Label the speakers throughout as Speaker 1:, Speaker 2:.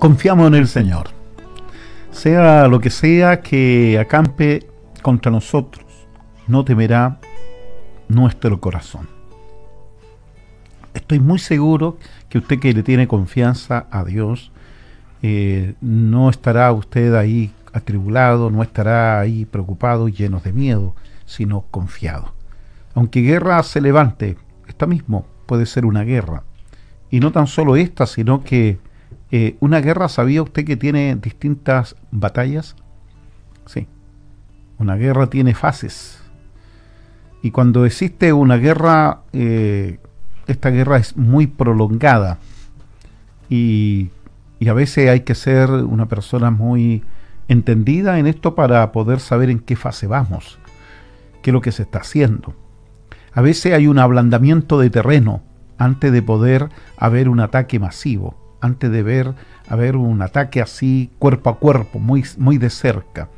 Speaker 1: Confiamos en el Señor. Sea lo que sea que acampe contra nosotros, no temerá nuestro corazón. Estoy muy seguro que usted, que le tiene confianza a Dios, no estará usted ahí atribulado, no estará ahí preocupado y lleno de miedo, sino confiado. Aunque guerra se levante, esta mismo puede ser una guerra. Y no tan solo esta, sino que una guerra, ¿sabía usted que tiene distintas batallas? Sí, una guerra tiene fases. Y cuando existe una guerra, esta guerra es muy prolongada. Y a veces hay que ser una persona muy entendida en esto para poder saber en qué fase vamos, qué es lo que se está haciendo. A veces hay un ablandamiento de terreno antes de poder haber un ataque masivo, antes de haber un ataque así cuerpo a cuerpo, muy de cerca.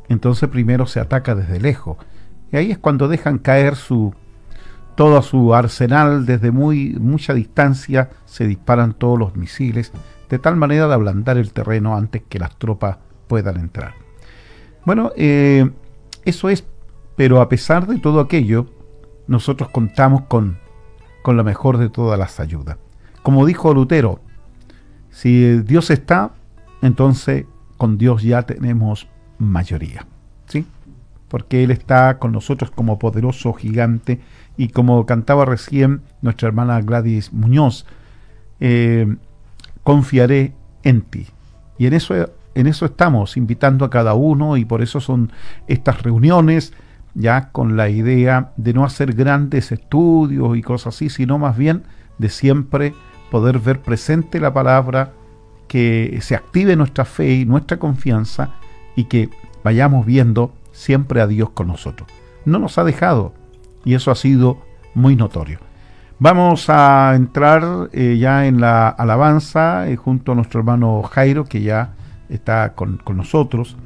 Speaker 1: Entonces primero se ataca desde lejos. Y ahí es cuando dejan caer todo su arsenal desde mucha distancia, se disparan todos los misiles, de tal manera de ablandar el terreno antes que las tropas puedan entrar. Bueno, eso es, pero a pesar de todo aquello, nosotros contamos con la mejor de todas las ayudas. Como dijo Lutero, si Dios está, entonces con Dios ya tenemos mayoría, ¿sí? Porque Él está con nosotros como poderoso gigante, y como cantaba recién nuestra hermana Gladys Muñoz, confiaré en ti. Y en eso estamos invitando a cada uno, y por eso son estas reuniones, ya con la idea de no hacer grandes estudios y cosas así, sino más bien de siempre poder ver presente la palabra, que se active nuestra fe y nuestra confianza, y que vayamos viendo siempre a Dios con nosotros. No nos ha dejado, y eso ha sido muy notorio. Vamos a entrar ya en la alabanza junto a nuestro hermano Jairo, que ya está con nosotros,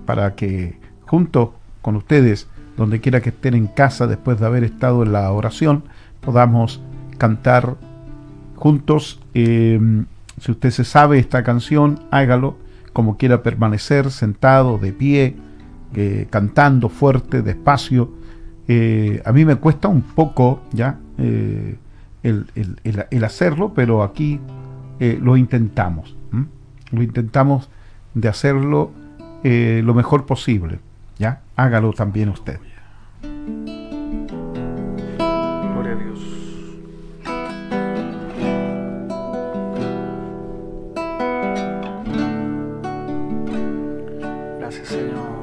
Speaker 1: para que junto con ustedes, donde quiera que estén en casa, después de haber estado en la oración, podamos cantar juntos. Si usted se sabe esta canción, hágalo, como quiera permanecer, sentado, de pie, cantando fuerte, despacio. A mí me cuesta un poco ya el hacerlo, pero aquí lo intentamos. Lo intentamos de hacerlo lo mejor posible. ¿Ya? Hágalo también usted.
Speaker 2: Gloria a Dios. Gracias, Señor.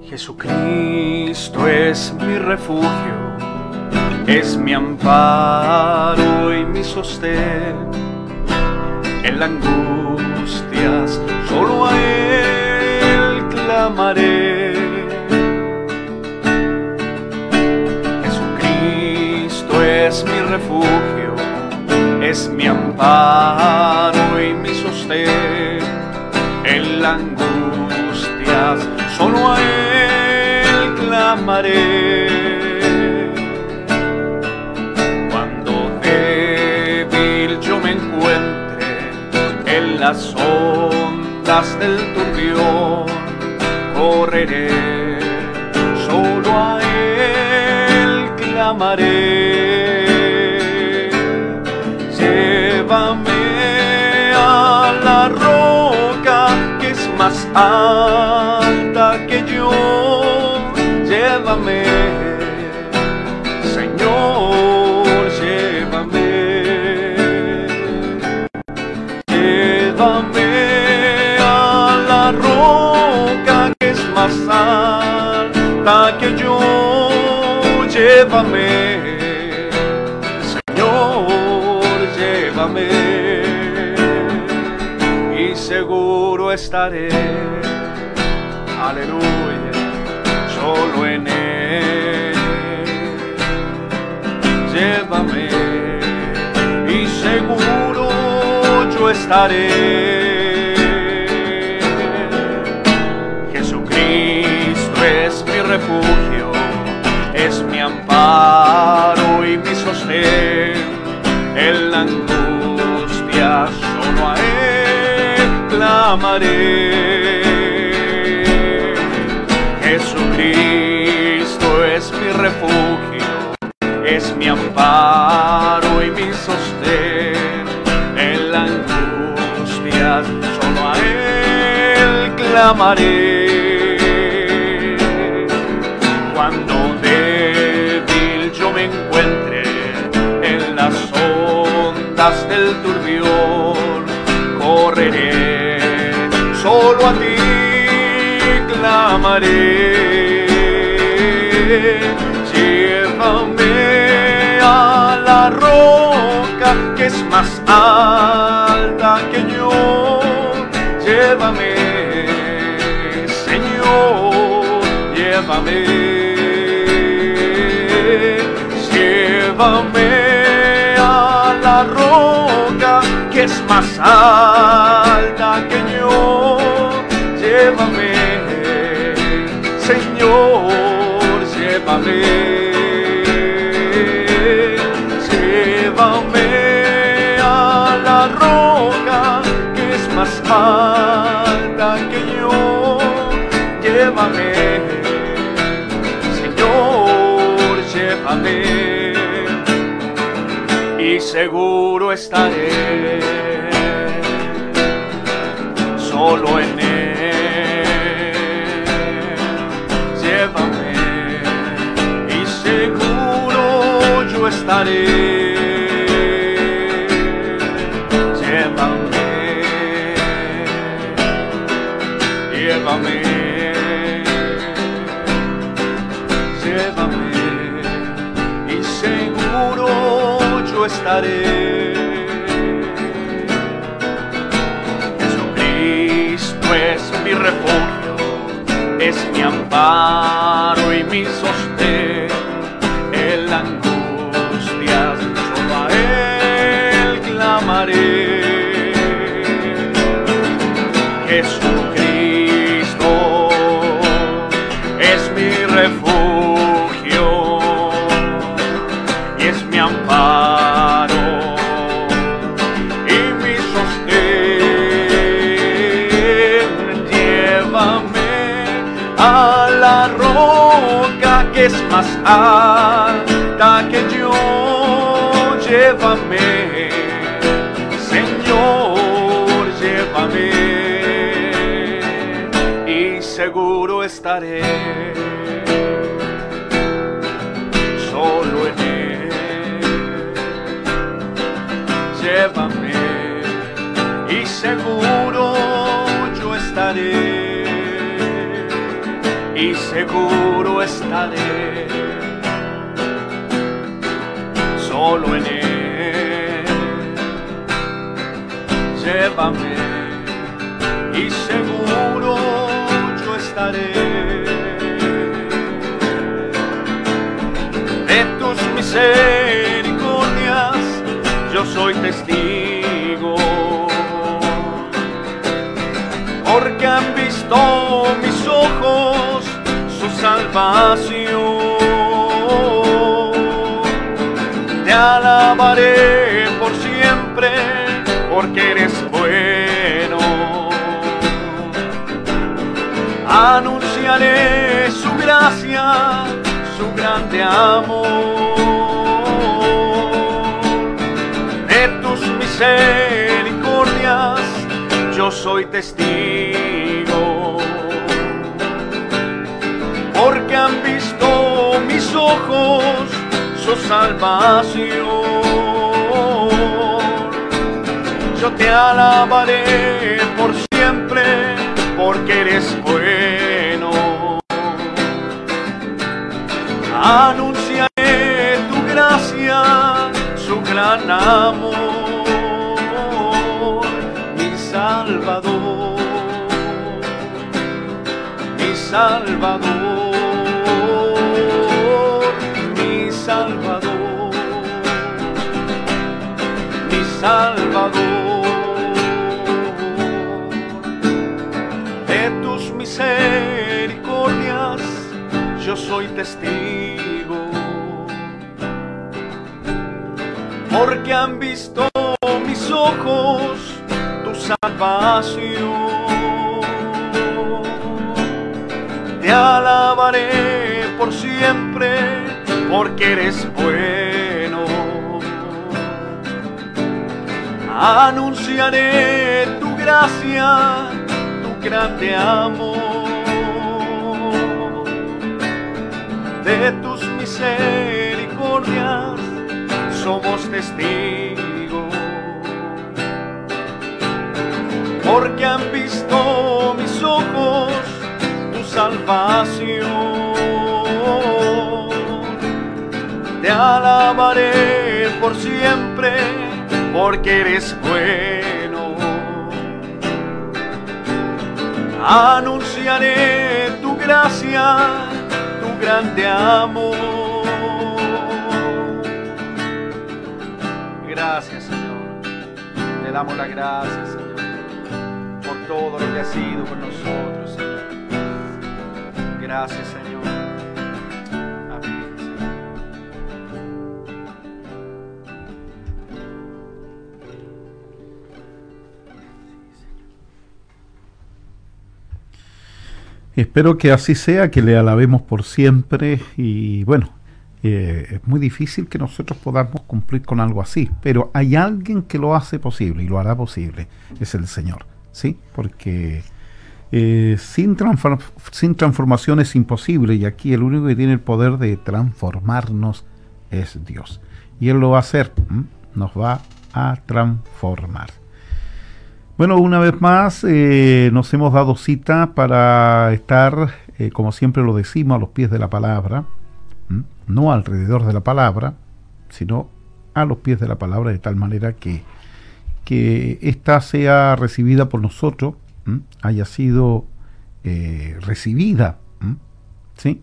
Speaker 2: Jesucristo es mi refugio, es mi amparo y mi sostén. En las angustias solo a Él clamaré. Jesucristo es mi refugio, es mi amparo y mi sostén. En las angustias solo a Él clamaré. En las ondas del turbión correré, solo a Él clamaré. Llévame a la roca que es más alta que yo. Llévame, Señor, llévame. Llévame a la roca que es más alta que yo. Llévame, Señor, llévame. Y seguro estaré, aleluya, solo en Él. Llévame y seguro yo estaré. Jesucristo es refugio, es mi amparo y mi sostén. En la angustia solo a Él clamaré. Jesucristo es mi refugio, es mi amparo y mi sostén. En la angustia solo a Él clamaré. Cuando débil yo me encuentre en las ondas del turbión, correré, solo a ti clamaré. Llévame a la roca que es más alta que yo. Llévame, Señor, llévame. Llévame a la roca que es más alta que yo. Llévame, Señor, llévame. Llévame a la roca que es más alta que yo. Llévame, Señor, llévame. Y seguro estaré solo en Él. Llévame y seguro yo estaré. Llévame, llévame, llévame y seguro yo estaré. Jesucristo es mi refugio, es mi amparo y mi sostén. En la angustia solo a Él clamaré. Jesucristo es mi refugio y es mi amparo y mi sostén. Llévame a la roca que es más alta que yo. Llévame, Señor, llévame y seguro estaré solo en Él. Llévame y seguro yo estaré. Y seguro estaré solo en Él. Llévame y seguro yo estaré. De tus misericordias yo soy testigo, porque han visto mis ojos su salvación. Te alabaré por siempre, porque eres bueno. Anunciaré su gracia, su grande amor. De tus misericordias yo soy testigo, porque han visto mis ojos su salvación. Yo te alabaré por siempre, porque eres bueno. Anunciaré tu gracia, su gran amor, mi Salvador, mi Salvador, mi Salvador, mi Salvador. De tus misericordias yo soy testigo, porque han visto mis ojos tu salvación. Te alabaré por siempre, porque eres bueno. Anunciaré tu gracia, tu grande amor. De tus misericordias somos testigos, porque han visto mis ojos tu salvación. Te alabaré por siempre, porque eres bueno. Anunciaré tu gracia, tu grande amor. Gracias, Señor. Te damos la gracia, Señor, por todo lo que has sido con nosotros, Señor. Gracias, Señor. Amén, Señor.
Speaker 1: Espero que así sea, que le alabemos por siempre. Y bueno, es muy difícil que nosotros podamos cumplir con algo así, pero hay alguien que lo hace posible y lo hará posible, es el Señor, ¿sí? Porque sin transformación es imposible, y aquí el único que tiene el poder de transformarnos es Dios, y Él lo va a hacer, nos va a transformar. Bueno, una vez más nos hemos dado cita para estar, como siempre lo decimos, a los pies de la palabra, no alrededor de la palabra, sino a los pies de la palabra, de tal manera que ésta sea recibida por nosotros, haya sido recibida, ¿sí?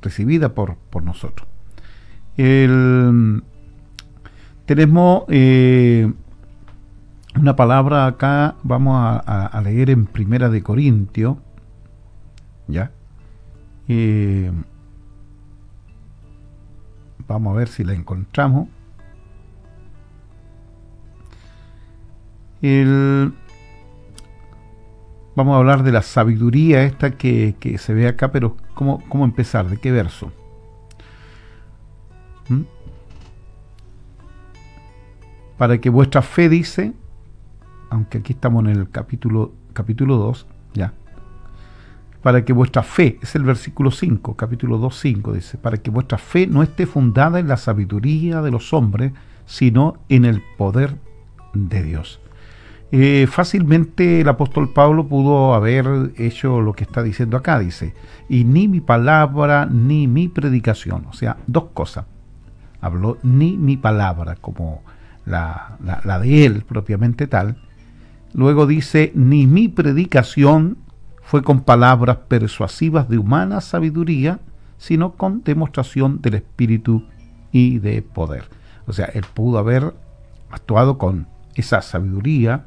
Speaker 1: Recibida por nosotros. Tenemos una palabra acá, vamos a leer en Primera de Corintios, ¿ya? Vamos a ver si la encontramos. Vamos a hablar de la sabiduría esta que se ve acá, pero ¿cómo empezar? ¿De qué verso? Para que vuestra fe, dice, aunque aquí estamos en el capítulo 2, ya. Para que vuestra fe, es el versículo 5, capítulo 2, 5, dice, para que vuestra fe no esté fundada en la sabiduría de los hombres, sino en el poder de Dios. Fácilmente el apóstol Pablo pudo haber hecho lo que está diciendo acá, dice, y ni mi palabra ni mi predicación, o sea, dos cosas. Habló ni mi palabra, como la de él propiamente tal. Luego dice, ni mi predicación fue con palabras persuasivas de humana sabiduría, sino con demostración del Espíritu y de poder. O sea, él pudo haber actuado con esa sabiduría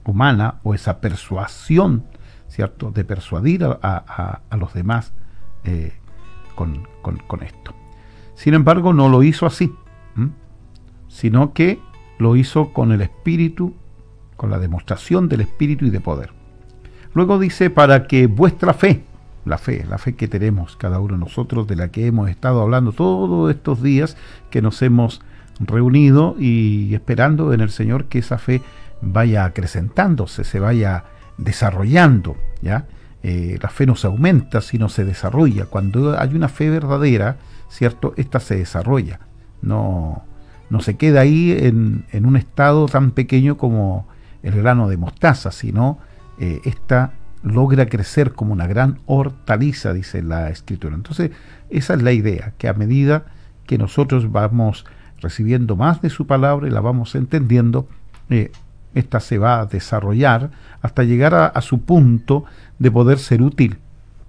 Speaker 1: humana o esa persuasión, ¿cierto?, de persuadir a los demás con esto. Sin embargo, no lo hizo así, sino que lo hizo con el Espíritu, con la demostración del Espíritu y de poder. Luego dice, para que vuestra fe, la fe que tenemos cada uno de nosotros, de la que hemos estado hablando todos estos días que nos hemos reunido y esperando en el Señor que esa fe vaya acrecentándose, se vaya desarrollando, ¿ya? La fe no se aumenta, sino se desarrolla. Cuando hay una fe verdadera, ¿cierto?, esta se desarrolla. No se queda ahí en un estado tan pequeño como el grano de mostaza, sino esta logra crecer como una gran hortaliza, dice la Escritura. Entonces, esa es la idea, que a medida que nosotros vamos recibiendo más de su palabra y la vamos entendiendo, esta se va a desarrollar hasta llegar a su punto de poder ser útil,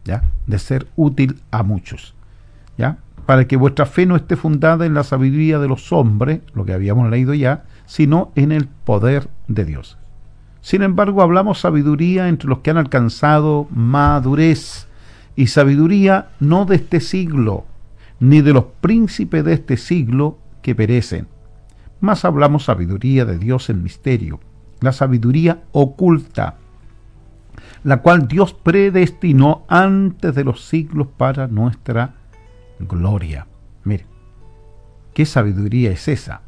Speaker 1: ¿ya? De ser útil a muchos, ¿ya? Para que vuestra fe no esté fundada en la sabiduría de los hombres, lo que habíamos leído ya, sino en el poder de Dios. Sin embargo, hablamos sabiduría entre los que han alcanzado madurez, y sabiduría no de este siglo, ni de los príncipes de este siglo que perecen. Mas hablamos sabiduría de Dios en misterio, la sabiduría oculta, la cual Dios predestinó antes de los siglos para nuestra gloria. Mire, ¿qué sabiduría es esa?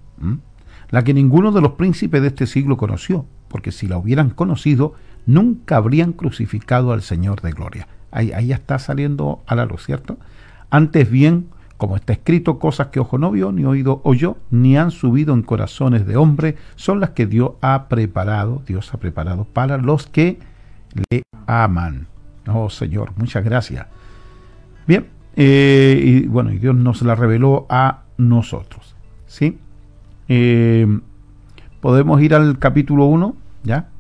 Speaker 1: La que ninguno de los príncipes de este siglo conoció, porque si la hubieran conocido, nunca habrían crucificado al Señor de gloria. Ahí ya está saliendo a la luz, ¿cierto? Antes bien, como está escrito, cosas que ojo no vio, ni oído oyó, ni han subido en corazones de hombre, son las que Dios ha preparado para los que le aman. Oh Señor, muchas gracias. Bien, y Dios nos la reveló a nosotros, ¿sí? Podemos ir al capítulo 1, ¿ya?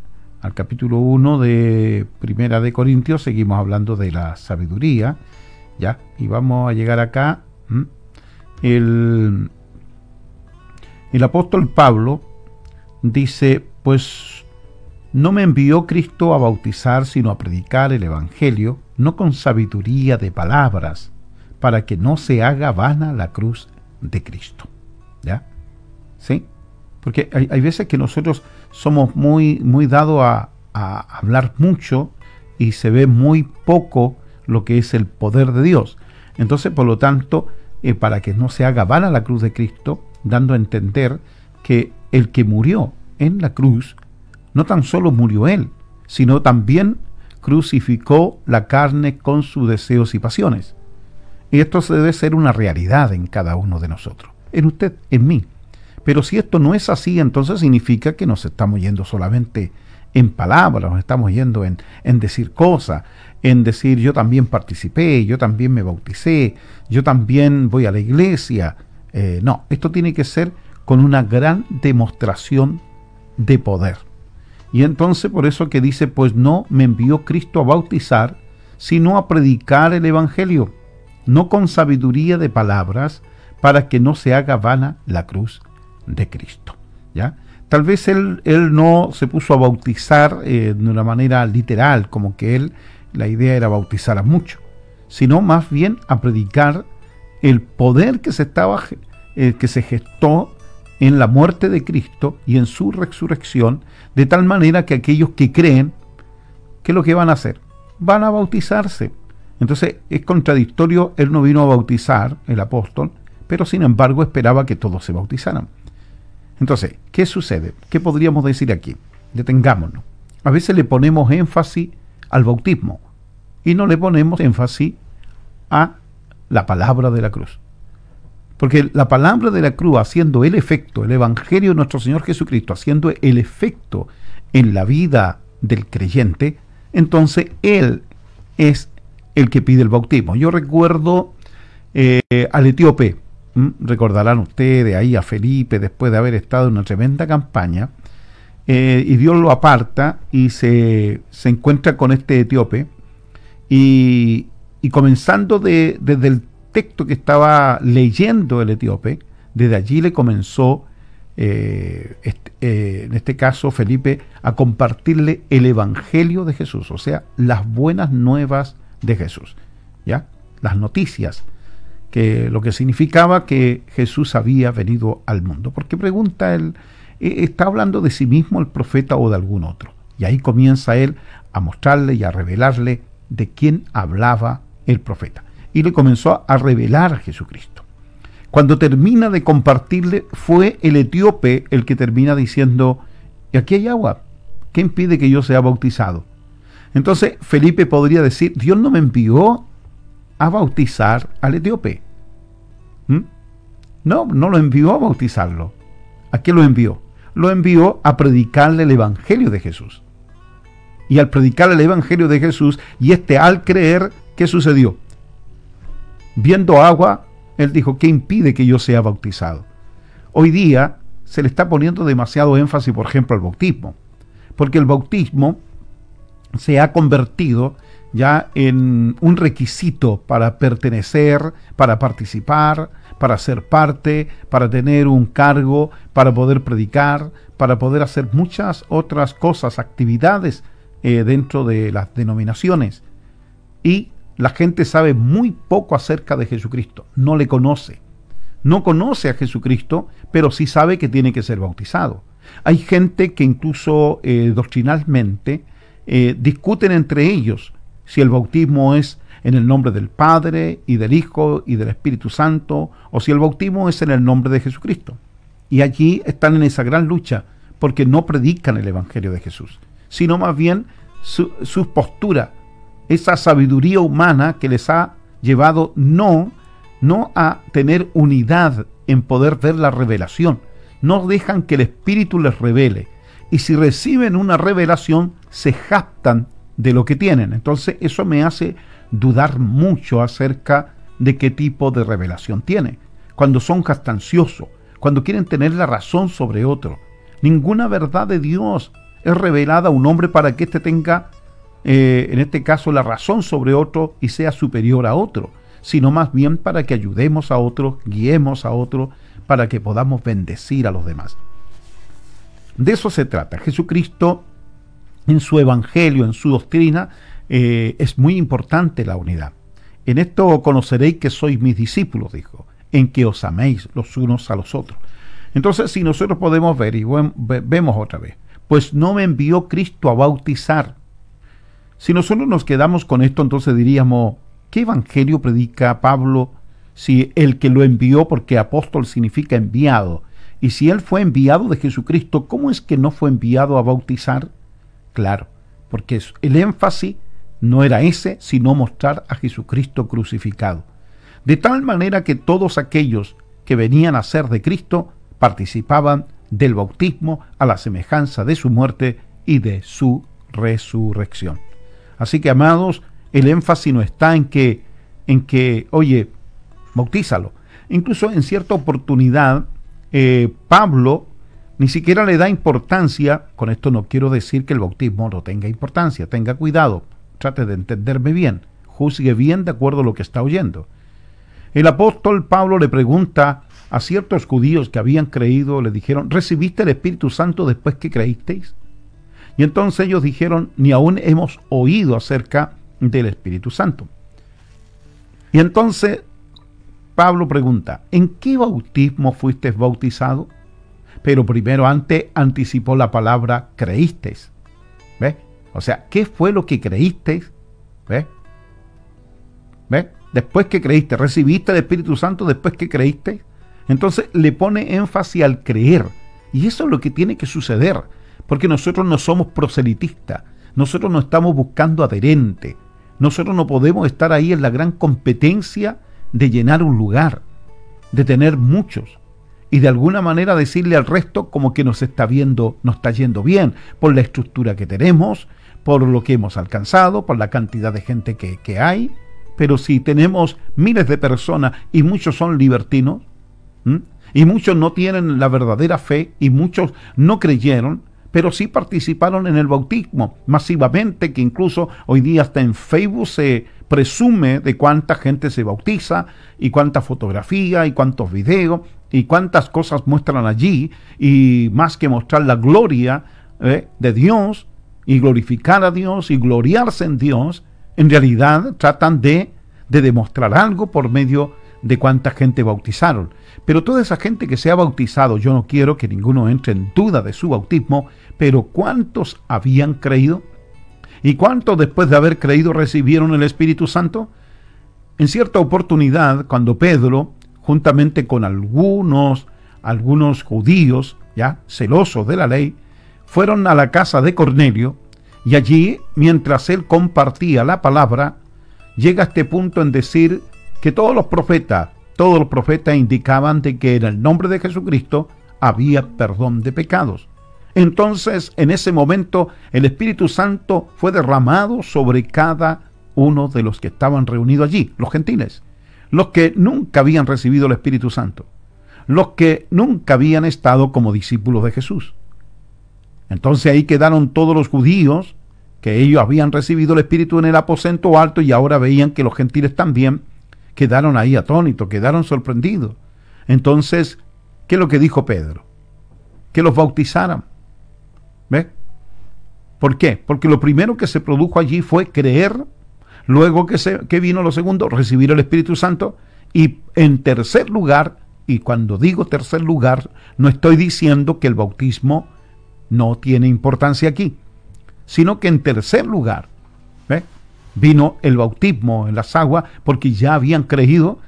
Speaker 1: Al capítulo 1 de Primera de Corintios, seguimos hablando de la sabiduría, ¿ya? Y vamos a llegar acá. El apóstol Pablo dice, pues no me envió Cristo a bautizar, sino a predicar el evangelio, no con sabiduría de palabras, para que no se haga vana la cruz de Cristo. ¿Ya? ¿Sí? Porque hay veces que nosotros somos muy dados a hablar mucho y se ve muy poco lo que es el poder de Dios. Entonces, por lo tanto, para que no se haga vana la cruz de Cristo, dando a entender que el que murió en la cruz, no tan solo murió él, sino también crucificó la carne con sus deseos y pasiones. Y esto debe ser una realidad en cada uno de nosotros, en usted, en mí. Pero si esto no es así, entonces significa que nos estamos yendo solamente en palabras, nos estamos yendo en decir cosas, en decir yo también participé, yo también me bauticé, yo también voy a la iglesia. No, esto tiene que ser con una gran demostración de poder. Y entonces por eso que dice, pues no me envió Cristo a bautizar, sino a predicar el evangelio, no con sabiduría de palabras, para que no se haga vana la cruz de Cristo. ¿Ya? Tal vez él no se puso a bautizar de una manera literal, como que la idea era bautizar a muchos, sino más bien a predicar el poder que se gestó en la muerte de Cristo y en su resurrección, de tal manera que aquellos que creen, ¿qué es lo que van a hacer? Van a bautizarse. Entonces es contradictorio, él no vino a bautizar, el apóstol, pero sin embargo esperaba que todos se bautizaran. Entonces, ¿qué sucede? ¿Qué podríamos decir aquí? Detengámonos. A veces le ponemos énfasis al bautismo y no le ponemos énfasis a la palabra de la cruz. Porque la palabra de la cruz, haciendo el efecto, el evangelio de nuestro Señor Jesucristo, haciendo el efecto en la vida del creyente, entonces Él es el que pide el bautismo. Yo recuerdo al etíope, recordarán ustedes ahí a Felipe, después de haber estado en una tremenda campaña, y Dios lo aparta y se encuentra con este etíope, y comenzando desde el texto que estaba leyendo el etíope, desde allí le comenzó, en este caso Felipe, a compartirle el evangelio de Jesús, o sea, las buenas nuevas de Jesús, ¿ya? Las noticias, que lo que significaba que Jesús había venido al mundo. Porque pregunta él, ¿está hablando de sí mismo el profeta o de algún otro? Y ahí comienza él a mostrarle y a revelarle de quién hablaba el profeta. Y le comenzó a revelar a Jesucristo. Cuando termina de compartirle, fue el etíope el que termina diciendo, aquí hay agua, ¿qué impide que yo sea bautizado? Entonces Felipe podría decir, Dios no me envió a bautizar al etíope. No lo envió a bautizarlo. ¿A qué lo envió? Lo envió a predicarle el evangelio de Jesús. Y al predicarle el evangelio de Jesús, y al creer, ¿qué sucedió? Viendo agua, él dijo, ¿qué impide que yo sea bautizado? Hoy día se le está poniendo demasiado énfasis, por ejemplo, al bautismo, porque el bautismo se ha convertido ya en un requisito para pertenecer, para participar, para ser parte, para tener un cargo, para poder predicar, para poder hacer muchas otras cosas, actividades dentro de las denominaciones. Y la gente sabe muy poco acerca de Jesucristo, no le conoce. No conoce a Jesucristo, pero sí sabe que tiene que ser bautizado. Hay gente que incluso doctrinalmente discuten entre ellos si el bautismo es en el nombre del Padre y del Hijo y del Espíritu Santo, o si el bautismo es en el nombre de Jesucristo. Y allí están en esa gran lucha, porque no predican el Evangelio de Jesús, sino más bien su postura, esa sabiduría humana que les ha llevado no a tener unidad en poder ver la revelación. No dejan que el Espíritu les revele. Y si reciben una revelación, se jactan de lo que tienen. Entonces eso me hace dudar mucho acerca de qué tipo de revelación tiene. Cuando son jactanciosos, cuando quieren tener la razón sobre otro. Ninguna verdad de Dios es revelada a un hombre para que éste tenga, en este caso, la razón sobre otro y sea superior a otro, sino más bien para que ayudemos a otros, guiemos a otros, para que podamos bendecir a los demás. De eso se trata. Jesucristo, en su evangelio, en su doctrina, es muy importante la unidad. En esto conoceréis que sois mis discípulos, dijo, en que os améis los unos a los otros. Entonces, si nosotros podemos ver, y vemos otra vez, pues no me envió Cristo a bautizar. Si nosotros nos quedamos con esto, entonces diríamos, ¿qué evangelio predica Pablo si el que lo envió, porque apóstol significa enviado, y si él fue enviado de Jesucristo, ¿cómo es que no fue enviado a bautizar? Claro, porque el énfasis no era ese, sino mostrar a Jesucristo crucificado. De tal manera que todos aquellos que venían a ser de Cristo participaban del bautismo a la semejanza de su muerte y de su resurrección. Así que, amados, el énfasis no está en que, oye, bautízalo. Incluso en cierta oportunidad, Pablo ni siquiera le da importancia. Con esto no quiero decir que el bautismo no tenga importancia. Tenga cuidado, trate de entenderme bien, juzgue bien de acuerdo a lo que está oyendo. El apóstol Pablo le pregunta a ciertos judíos que habían creído, le dijeron, ¿recibiste el Espíritu Santo después que creísteis? Y entonces ellos dijeron, ni aún hemos oído acerca del Espíritu Santo. Y entonces Pablo pregunta, ¿en qué bautismo fuisteis bautizado? Pero primero antes anticipó la palabra creísteis. ¿Ves? O sea, ¿qué fue lo que creísteis? ¿Ves? ¿Ves? Después que creíste, ¿recibiste el Espíritu Santo después que creíste? Entonces le pone énfasis al creer. Y eso es lo que tiene que suceder, porque nosotros no somos proselitistas, nosotros no estamos buscando adherente, nosotros no podemos estar ahí en la gran competencia de llenar un lugar, de tener muchos, y de alguna manera decirle al resto como que nos está yendo bien, por la estructura que tenemos, por lo que hemos alcanzado, por la cantidad de gente que hay. Pero si tenemos miles de personas y muchos son libertinos, y muchos no tienen la verdadera fe, y muchos no creyeron, pero sí participaron en el bautismo masivamente, que incluso hoy día hasta en Facebook se presume de cuánta gente se bautiza, y cuánta fotografía, y cuántos videos, y cuántas cosas muestran allí, y más que mostrar la gloria de Dios, y glorificar a Dios, y gloriarse en Dios, en realidad tratan de demostrar algo por medio de cuánta gente bautizaron. Pero toda esa gente que se ha bautizado, yo no quiero que ninguno entre en duda de su bautismo, pero ¿cuántos habían creído? ¿Y cuántos después de haber creído recibieron el Espíritu Santo? En cierta oportunidad, cuando Pedro, juntamente con algunos judíos, ya celosos de la ley, fueron a la casa de Cornelio, y allí, mientras él compartía la palabra, llega a este punto en decir que todos los profetas indicaban de que en el nombre de Jesucristo había perdón de pecados. Entonces, en ese momento, el Espíritu Santo fue derramado sobre cada uno de los que estaban reunidos allí, los gentiles, los que nunca habían recibido el Espíritu Santo, los que nunca habían estado como discípulos de Jesús. Entonces ahí quedaron todos los judíos, que ellos habían recibido el Espíritu en el aposento alto, y ahora veían que los gentiles también. Quedaron ahí atónitos, quedaron sorprendidos. Entonces, ¿qué es lo que dijo Pedro? Que los bautizaran. ¿Ves? ¿Por qué? Porque lo primero que se produjo allí fue creer. Luego que vino lo segundo, recibir el Espíritu Santo. Y en tercer lugar, y cuando digo tercer lugar, no estoy diciendo que el bautismo no tiene importancia aquí, sino que en tercer lugar, vino el bautismo en las aguas, porque ya habían creído,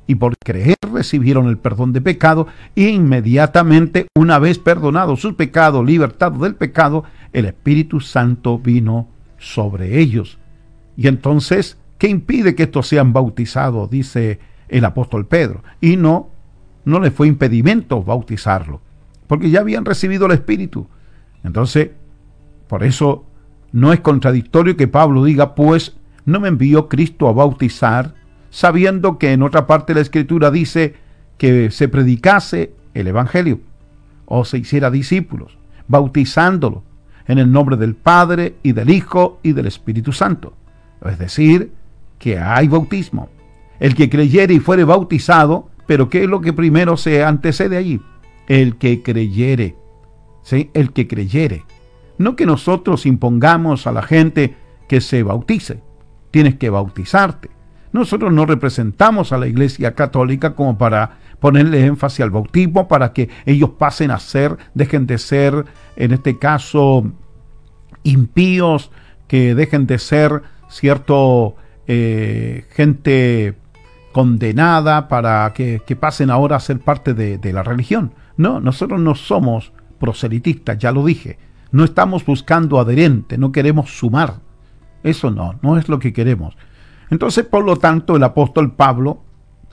Speaker 1: y por creer recibieron el perdón de pecado, e inmediatamente, una vez perdonado sus pecados, libertados del pecado, el Espíritu Santo vino sobre ellos. Y entonces, ¿qué impide que estos sean bautizados? Dice el apóstol Pedro. Y no les fue impedimento bautizarlo, porque ya habían recibido el Espíritu. Entonces, por eso no es contradictorio que Pablo diga, pues no me envió Cristo a bautizar, sabiendo que en otra parte de la Escritura dice que se predicase el Evangelio, o se hiciera discípulos, bautizándolo en el nombre del Padre, y del Hijo, y del Espíritu Santo. Es decir, que hay bautismo. El que creyere y fuere bautizado, pero ¿qué es lo que primero se antecede allí? El que creyere. ¿Sí? El que creyere. No que nosotros impongamos a la gente que se bautice. Tienes que bautizarte. Nosotros no representamos a la Iglesia Católica como para ponerle énfasis al bautismo, para que ellos pasen a ser, dejen de ser, en este caso, impíos, que dejen de ser gente condenada, para que pasen ahora a ser parte de la religión. No, nosotros no somos proselitistas, ya lo dije. No estamos buscando adherente, no queremos sumar. Eso no es lo que queremos. Entonces, por lo tanto, el apóstol Pablo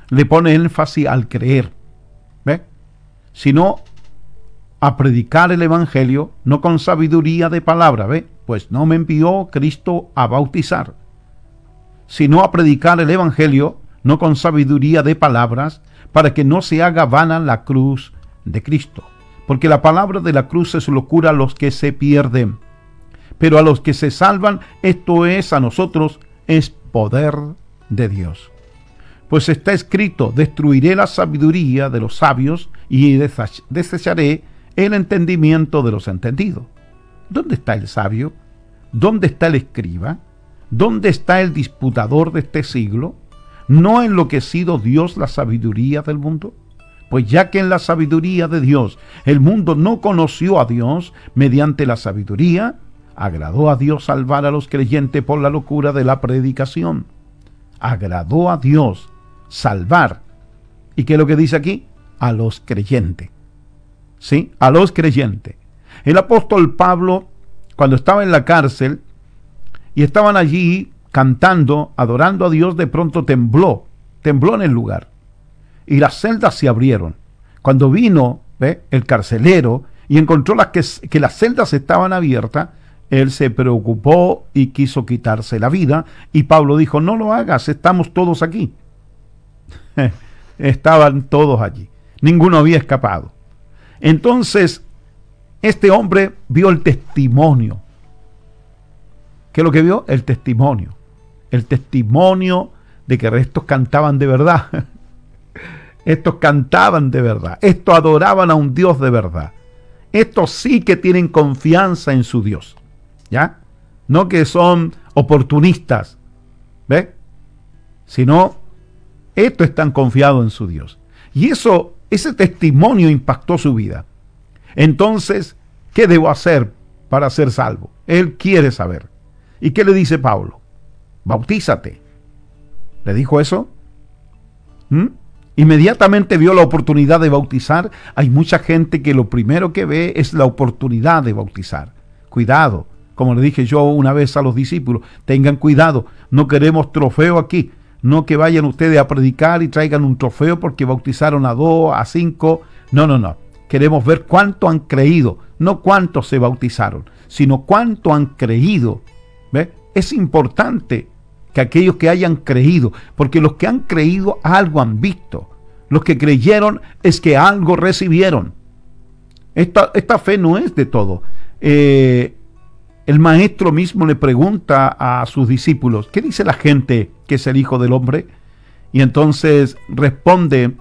Speaker 1: le pone énfasis al creer, ¿ve? Sino a predicar el Evangelio, no con sabiduría de palabra, ¿ve? Pues no me envió Cristo a bautizar, sino a predicar el Evangelio, no con sabiduría de palabras, para que no se haga vana la cruz de Cristo. Porque la palabra de la cruz es locura a los que se pierden, pero a los que se salvan, esto es a nosotros, es poder de Dios. Pues está escrito, destruiré la sabiduría de los sabios y desecharé el entendimiento de los entendidos. ¿Dónde está el sabio? ¿Dónde está el escriba? ¿Dónde está el disputador de este siglo? ¿No ha enloquecido Dios la sabiduría del mundo? Pues ya que en la sabiduría de Dios el mundo no conoció a Dios, mediante la sabiduría agradó a Dios salvar a los creyentes por la locura de la predicación. Agradó a Dios salvar. ¿Y qué es lo que dice aquí? A los creyentes. ¿Sí? A los creyentes. El apóstol Pablo, cuando estaba en la cárcel y estaban allí cantando, adorando a Dios, de pronto tembló en el lugar. Y las celdas se abrieron. Cuando vino el carcelero y encontró que las celdas estaban abiertas, él se preocupó y quiso quitarse la vida. Y Pablo dijo, no lo hagas, estamos todos aquí. Estaban todos allí. Ninguno había escapado. Entonces, este hombre vio el testimonio. ¿Qué es lo que vio? El testimonio. El testimonio de que estos cantaban de verdad. Estos cantaban de verdad. Estos adoraban a un Dios de verdad. Estos sí que tienen confianza en su Dios. ¿Ya? No que son oportunistas. ¿Ve? Sino, estos están confiados en su Dios. Y ese testimonio impactó su vida. Entonces, ¿qué debo hacer para ser salvo? Él quiere saber. ¿Y qué le dice Pablo? Bautízate. ¿Le dijo eso? Inmediatamente vio la oportunidad de bautizar. Hay mucha gente que lo primero que ve es la oportunidad de bautizar. Cuidado. Como le dije yo una vez a los discípulos, tengan cuidado, no queremos trofeo aquí, no que vayan ustedes a predicar y traigan un trofeo porque bautizaron a 2, a 5, no, queremos ver cuánto han creído, no cuántos se bautizaron, sino cuánto han creído. ¿Ve? Es importante que aquellos que hayan creído, porque los que han creído algo han visto, los que creyeron es que algo recibieron. Esta fe no es de todo. El maestro mismo le pregunta a sus discípulos, ¿qué dice la gente que es el Hijo del Hombre? Y entonces responde,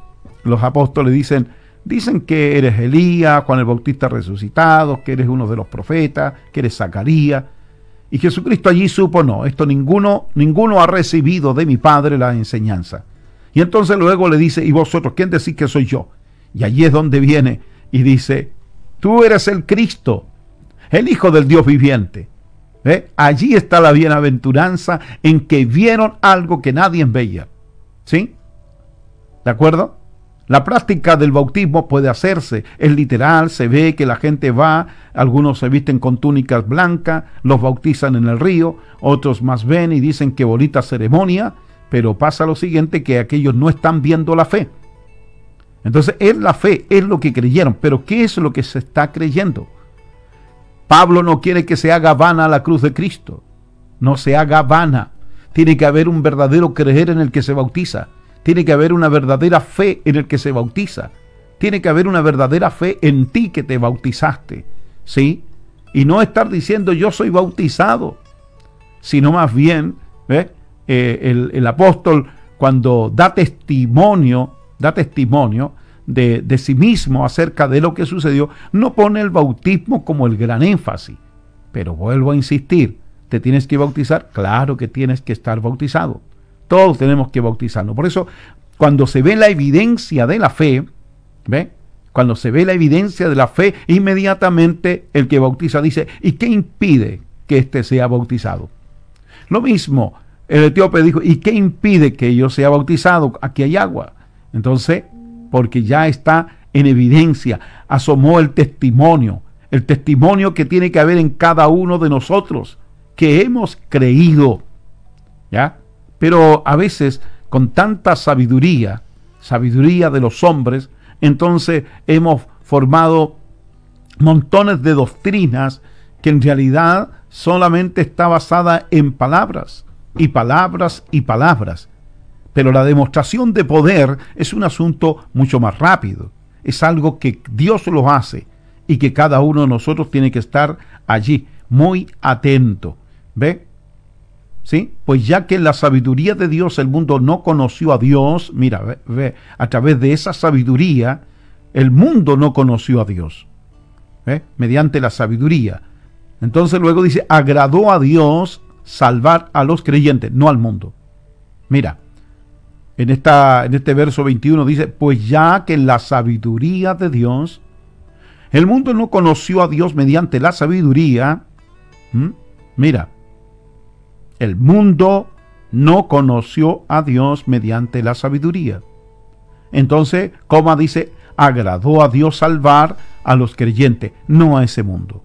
Speaker 1: los apóstoles dicen que eres Elías, Juan el Bautista resucitado, que eres uno de los profetas, que eres Zacarías. Y Jesucristo allí supo, no, esto ninguno ha recibido de mi Padre la enseñanza. Y entonces luego le dice, ¿y vosotros quién decís que soy yo? Y allí es donde viene y dice, tú eres el Cristo, el Hijo del Dios viviente. Allí está la bienaventuranza, en que vieron algo que nadie veía. ¿Sí? ¿De acuerdo? La práctica del bautismo puede hacerse, es literal, se ve que la gente va, algunos se visten con túnicas blancas, los bautizan en el río, otros más ven y dicen que bonita ceremonia, pero pasa lo siguiente, que aquellos no están viendo la fe. Entonces es la fe, es lo que creyeron, pero ¿qué es lo que se está creyendo? Pablo no quiere que se haga vana la cruz de Cristo, no se haga vana, tiene que haber un verdadero creer en el que se bautiza. Tiene que haber una verdadera fe en el que se bautiza. Tiene que haber una verdadera fe en ti que te bautizaste. ¿Sí? Y no estar diciendo yo soy bautizado. Sino más bien, el apóstol cuando da testimonio de sí mismo acerca de lo que sucedió, no pone el bautismo como el gran énfasis. Pero vuelvo a insistir, ¿te tienes que bautizar? Claro que tienes que estar bautizado. Todos tenemos que bautizarnos. Por eso, cuando se ve la evidencia de la fe, cuando se ve la evidencia de la fe, inmediatamente el que bautiza dice, ¿y qué impide que éste sea bautizado? Lo mismo, el etíope dijo, ¿y qué impide que yo sea bautizado? Aquí hay agua. Entonces, porque ya está en evidencia, asomó el testimonio que tiene que haber en cada uno de nosotros, que hemos creído, ¿ya? Pero a veces con tanta sabiduría de los hombres, entonces hemos formado montones de doctrinas que en realidad solamente está basada en palabras y palabras y palabras. Pero la demostración de poder es un asunto mucho más rápido. Es algo que Dios lo hace y que cada uno de nosotros tiene que estar allí, muy atento. ¿Ve? ¿Sí? Pues ya que en la sabiduría de Dios el mundo no conoció a Dios, mira, ve, a través de esa sabiduría, el mundo no conoció a Dios, mediante la sabiduría. Entonces luego dice, agradó a Dios salvar a los creyentes, no al mundo. Mira, en este verso 21 dice, pues ya que en la sabiduría de Dios, el mundo no conoció a Dios mediante la sabiduría, mira, el mundo no conoció a Dios mediante la sabiduría. Entonces, como dice, agradó a Dios salvar a los creyentes, no a ese mundo,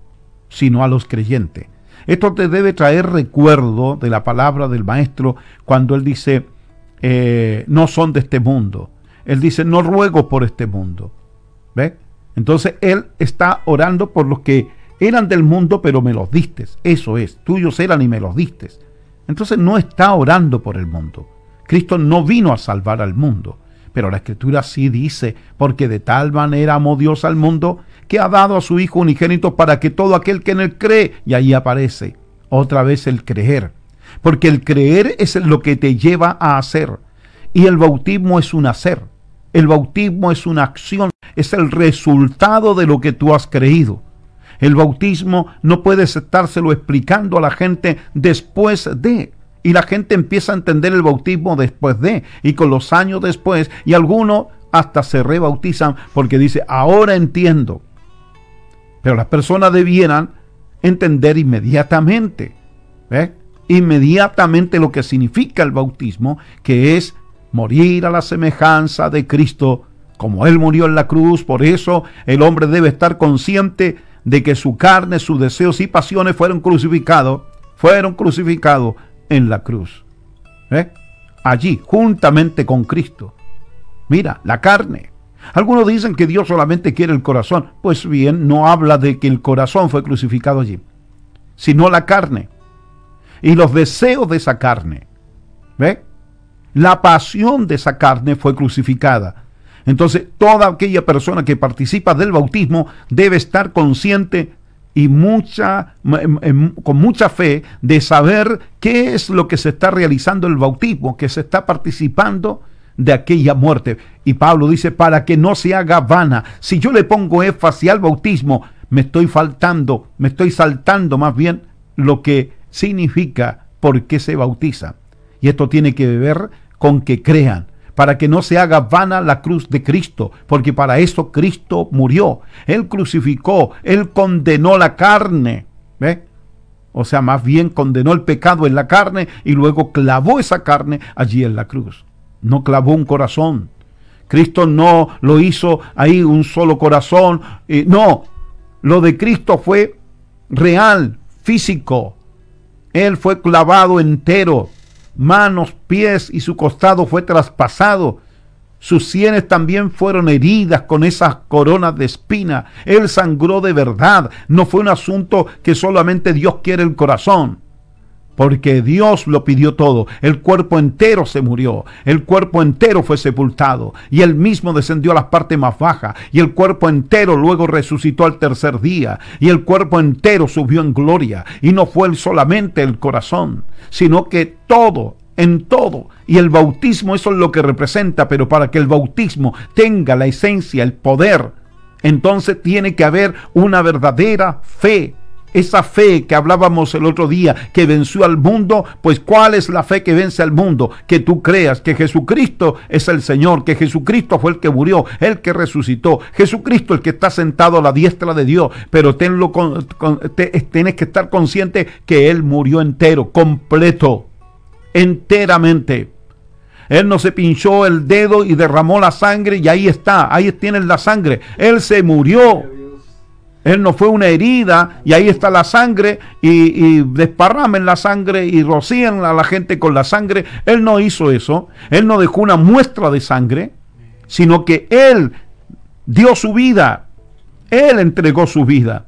Speaker 1: sino a los creyentes. Esto te debe traer recuerdo de la palabra del maestro cuando él dice, no son de este mundo. Él dice, no ruego por este mundo. ¿Ve? Entonces, él está orando por los que eran del mundo, pero me los distes. Eso es, tuyos eran y me los distes. Entonces no está orando por el mundo. Cristo no vino a salvar al mundo, pero la Escritura sí dice, porque de tal manera amó Dios al mundo, que ha dado a su Hijo unigénito para que todo aquel que en él cree, y ahí aparece otra vez el creer, porque el creer es lo que te lleva a hacer, y el bautismo es un hacer, el bautismo es una acción, es el resultado de lo que tú has creído. El bautismo no puedes estárselo explicando a la gente después de. Y la gente empieza a entender el bautismo después de. Y con los años después. Y algunos hasta se rebautizan porque dice, ahora entiendo. Pero las personas debieran entender inmediatamente. Inmediatamente lo que significa el bautismo. Que es morir a la semejanza de Cristo. Como Él murió en la cruz. Por eso el hombre debe estar consciente de que su carne, sus deseos y pasiones fueron crucificados en la cruz. Allí, juntamente con Cristo. Mira, la carne. Algunos dicen que Dios solamente quiere el corazón. Pues bien, no habla de que el corazón fue crucificado allí, sino la carne. Y los deseos de esa carne. La pasión de esa carne fue crucificada. Entonces, toda aquella persona que participa del bautismo debe estar consciente y con mucha fe de saber qué es lo que se está realizando en el bautismo, que se está participando de aquella muerte. Y Pablo dice, para que no se haga vana. Si yo le pongo énfasis al bautismo, me estoy saltando más bien lo que significa por qué se bautiza. Y esto tiene que ver con que crean, para que no se haga vana la cruz de Cristo, porque para eso Cristo murió. Él crucificó, Él condenó la carne, ¿ve? O sea, más bien condenó el pecado en la carne y luego clavó esa carne allí en la cruz. No clavó un corazón. Cristo no lo hizo ahí un solo corazón. No, lo de Cristo fue real, físico. Él fue clavado entero, manos, pies, y su costado fue traspasado. Sus sienes también fueron heridas con esas coronas de espina. Él sangró de verdad. No fue un asunto que solamente Dios quiere el corazón, porque Dios lo pidió todo. El cuerpo entero se murió, el cuerpo entero fue sepultado, y Él mismo descendió a las partes más bajas, y el cuerpo entero luego resucitó al tercer día, y el cuerpo entero subió en gloria. Y no fue solamente el corazón, sino que todo, en todo. Y el bautismo, eso es lo que representa. Pero para que el bautismo tenga la esencia, el poder, entonces tiene que haber una verdadera fe. Esa fe que hablábamos el otro día, que venció al mundo. Pues ¿cuál es la fe que vence al mundo? Que tú creas que Jesucristo es el Señor, que Jesucristo fue el que murió, el que resucitó, Jesucristo el que está sentado a la diestra de Dios. Pero tienes que estar consciente que Él murió entero, completo, enteramente. Él no se pinchó el dedo y derramó la sangre y ahí está, ahí tienes la sangre. Él se murió. Él no fue una herida y ahí está la sangre y desparramen la sangre y rocían a la gente con la sangre. Él no hizo eso. Él no dejó una muestra de sangre, sino que Él dio su vida. Él entregó su vida.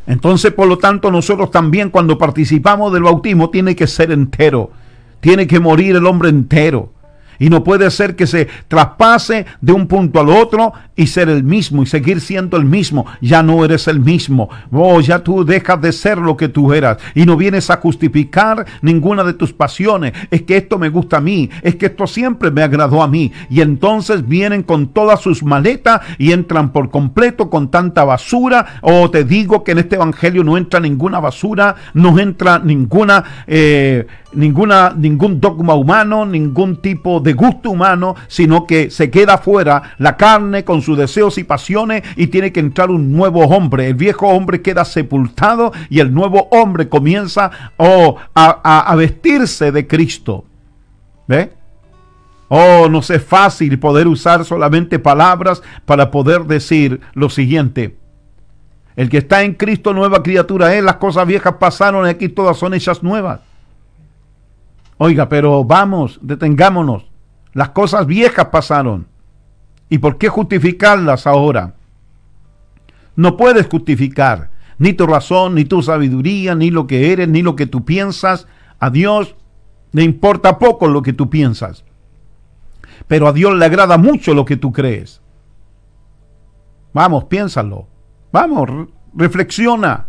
Speaker 1: Entonces, por lo tanto, nosotros también cuando participamos del bautismo tiene que ser entero. Tiene que morir el hombre entero. Y no puede ser que se traspase de un punto al otro y ser el mismo y seguir siendo el mismo. Ya no eres el mismo. Oh, ya tú dejas de ser lo que tú eras. Y no vienes a justificar ninguna de tus pasiones. Es que esto me gusta a mí. Es que esto siempre me agradó a mí. Y entonces vienen con todas sus maletas y entran por completo con tanta basura. Oh, te digo que en este evangelio no entra ninguna basura. No entra ningún dogma humano, ningún tipo de gusto humano, sino que se queda fuera la carne con sus deseos y pasiones y tiene que entrar un nuevo hombre. El viejo hombre queda sepultado y el nuevo hombre comienza a vestirse de Cristo. ¿Ve? Oh, no es fácil poder usar solamente palabras para poder decir lo siguiente: el que está en Cristo, nueva criatura es. Las cosas viejas pasaron y aquí todas son hechas nuevas. Oiga, pero vamos, detengámonos. Las cosas viejas pasaron. ¿Y por qué justificarlas ahora? No puedes justificar ni tu razón, ni tu sabiduría, ni lo que eres, ni lo que tú piensas. A Dios le importa poco lo que tú piensas. Pero a Dios le agrada mucho lo que tú crees. Vamos, piénsalo. Vamos, reflexiona.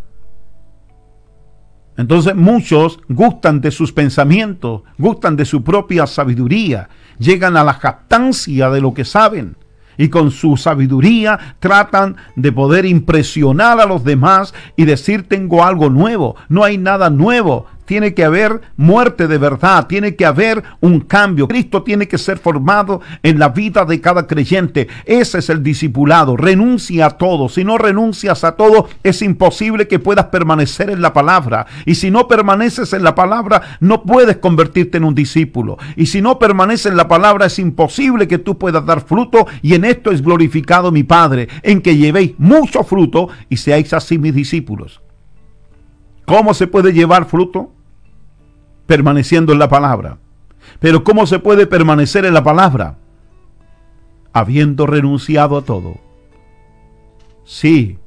Speaker 1: Entonces muchos gustan de sus pensamientos, gustan de su propia sabiduría, llegan a la jactancia de lo que saben y con su sabiduría tratan de poder impresionar a los demás y decir tengo algo nuevo. No hay nada nuevo. Tiene que haber muerte de verdad, tiene que haber un cambio. Cristo tiene que ser formado en la vida de cada creyente. Ese es el discipulado. Renuncia a todo. Si no renuncias a todo, es imposible que puedas permanecer en la palabra. Y si no permaneces en la palabra, no puedes convertirte en un discípulo. Y si no permaneces en la palabra, es imposible que tú puedas dar fruto. Y en esto es glorificado mi Padre, en que llevéis mucho fruto y seáis así mis discípulos. ¿Cómo se puede llevar fruto? Permaneciendo en la palabra. Pero ¿cómo se puede permanecer en la palabra? Habiendo renunciado a todo. Sí,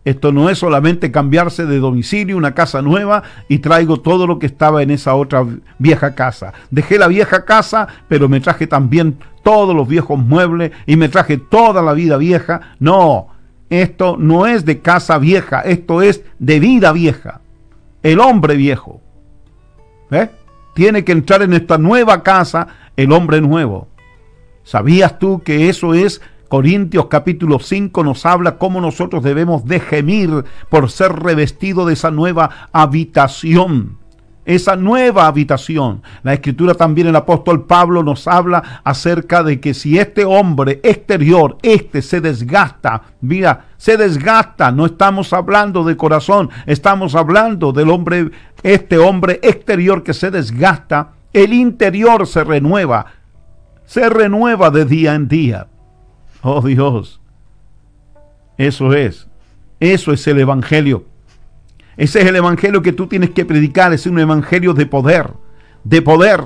Speaker 1: esto no es solamente cambiarse de domicilio, una casa nueva, y traigo todo lo que estaba en esa otra vieja casa. Dejé la vieja casa, pero me traje también todos los viejos muebles y me traje toda la vida vieja. No, esto no es de casa vieja, esto es de vida vieja. El hombre viejo. ¿Ves? Tiene que entrar en esta nueva casa el hombre nuevo. ¿Sabías tú que eso es Corintios capítulo 5 nos habla cómo nosotros debemos de gemir por ser revestidos de esa nueva habitación. Esa nueva habitación. La Escritura también, el apóstol Pablo nos habla acerca de que si este hombre exterior, se desgasta, mira, se desgasta, no estamos hablando de corazón, estamos hablando del hombre, este hombre exterior que se desgasta, el interior se renueva de día en día. Oh Dios, eso es el Evangelio. Ese es el evangelio que tú tienes que predicar. Es un evangelio de poder. De poder.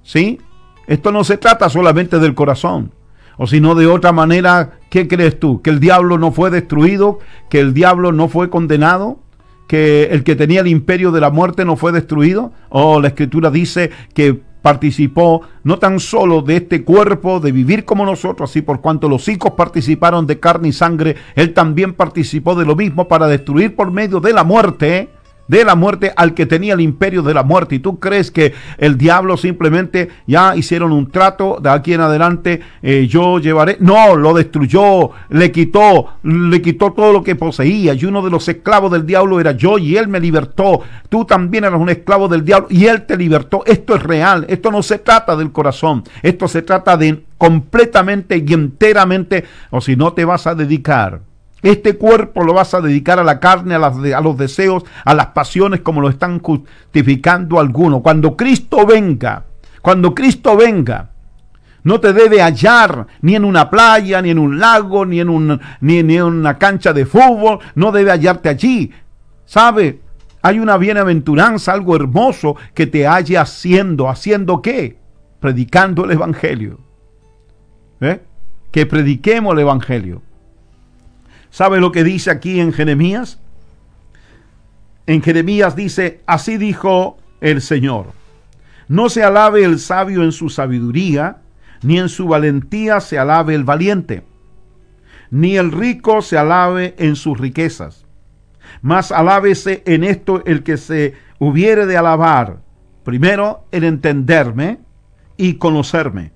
Speaker 1: ¿Sí? Esto no se trata solamente del corazón. O si no, de otra manera, ¿qué crees tú? ¿Que el diablo no fue destruido? ¿Que el diablo no fue condenado? ¿Que el que tenía el imperio de la muerte no fue destruido? Oh, la Escritura dice que participó no tan solo de este cuerpo, de vivir como nosotros, así por cuanto los hijos participaron de carne y sangre, él también participó de lo mismo para destruir por medio de la muerte al que tenía el imperio de la muerte. ¿Y tú crees que el diablo simplemente ya hicieron un trato, de aquí en adelante yo llevaré? No, lo destruyó, le quitó todo lo que poseía. Y uno de los esclavos del diablo era yo, y él me libertó. Tú también eras un esclavo del diablo y él te libertó. Esto es real, esto no se trata del corazón, esto se trata de completamente y enteramente, o si no te vas a dedicar. Este cuerpo lo vas a dedicar a la carne, a los deseos, a las pasiones, como lo están justificando algunos. Cuando Cristo venga, no te debe hallar ni en una playa, ni en un lago, ni en una cancha de fútbol. No debe hallarte allí. ¿Sabe? Hay una bienaventuranza, algo hermoso que te halle haciendo. ¿Haciendo qué? Predicando el Evangelio. Que prediquemos el Evangelio. ¿Sabe lo que dice aquí en Jeremías? En Jeremías dice, así dijo el Señor: no se alabe el sabio en su sabiduría, ni en su valentía se alabe el valiente, ni el rico se alabe en sus riquezas. Mas alábese en esto el que se hubiere de alabar, primero en entenderme y conocerme,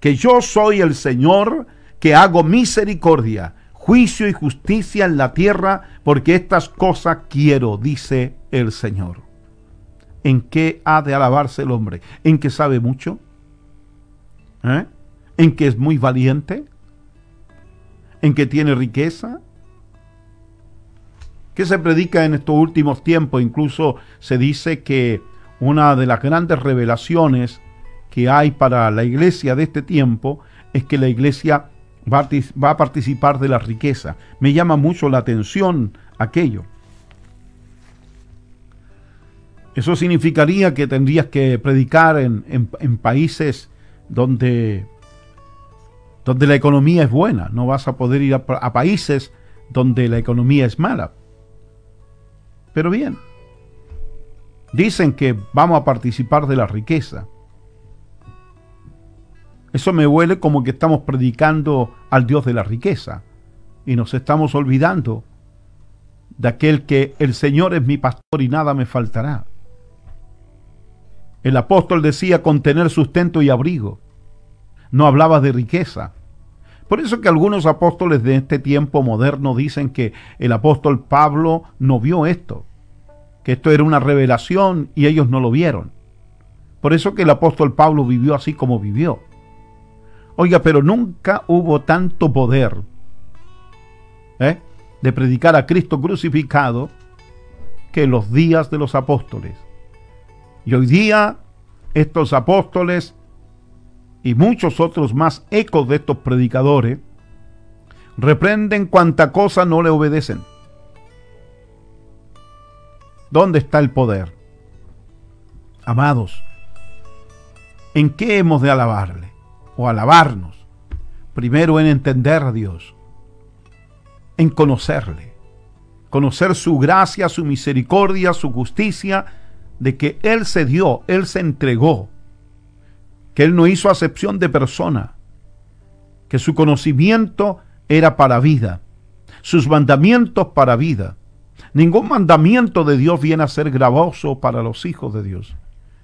Speaker 1: que yo soy el Señor, que hago misericordia, juicio y justicia en la tierra, porque estas cosas quiero, dice el Señor. ¿En qué ha de alabarse el hombre? ¿En que sabe mucho? ¿En que es muy valiente? ¿En que tiene riqueza? ¿Qué se predica en estos últimos tiempos? Incluso se dice que una de las grandes revelaciones que hay para la iglesia de este tiempo es que la iglesia va a participar de la riqueza. Me llama mucho la atención aquello. Eso significaría que tendrías que predicar en países donde la economía es buena. No vas a poder ir a países donde la economía es mala. Pero bien, dicen que vamos a participar de la riqueza. Eso me huele como que estamos predicando al Dios de la riqueza y nos estamos olvidando de aquel que el Señor es mi pastor y nada me faltará. El apóstol decía con tener sustento y abrigo. No hablaba de riqueza. Por eso que algunos apóstoles de este tiempo moderno dicen que el apóstol Pablo no vio esto, que esto era una revelación y ellos no lo vieron. Por eso que el apóstol Pablo vivió así como vivió. Oiga, pero nunca hubo tanto poder de predicar a Cristo crucificado que en los días de los apóstoles. Y hoy día estos apóstoles y muchos otros más ecos de estos predicadores reprenden cuanta cosa no le obedecen. ¿Dónde está el poder? Amados, ¿en qué hemos de alabarle? O alabarnos. Primero en entender a Dios, en conocerle, conocer su gracia, su misericordia, su justicia, de que Él se dio, Él se entregó, que Él no hizo acepción de persona, que su conocimiento era para vida, sus mandamientos para vida. Ningún mandamiento de Dios viene a ser gravoso para los hijos de Dios.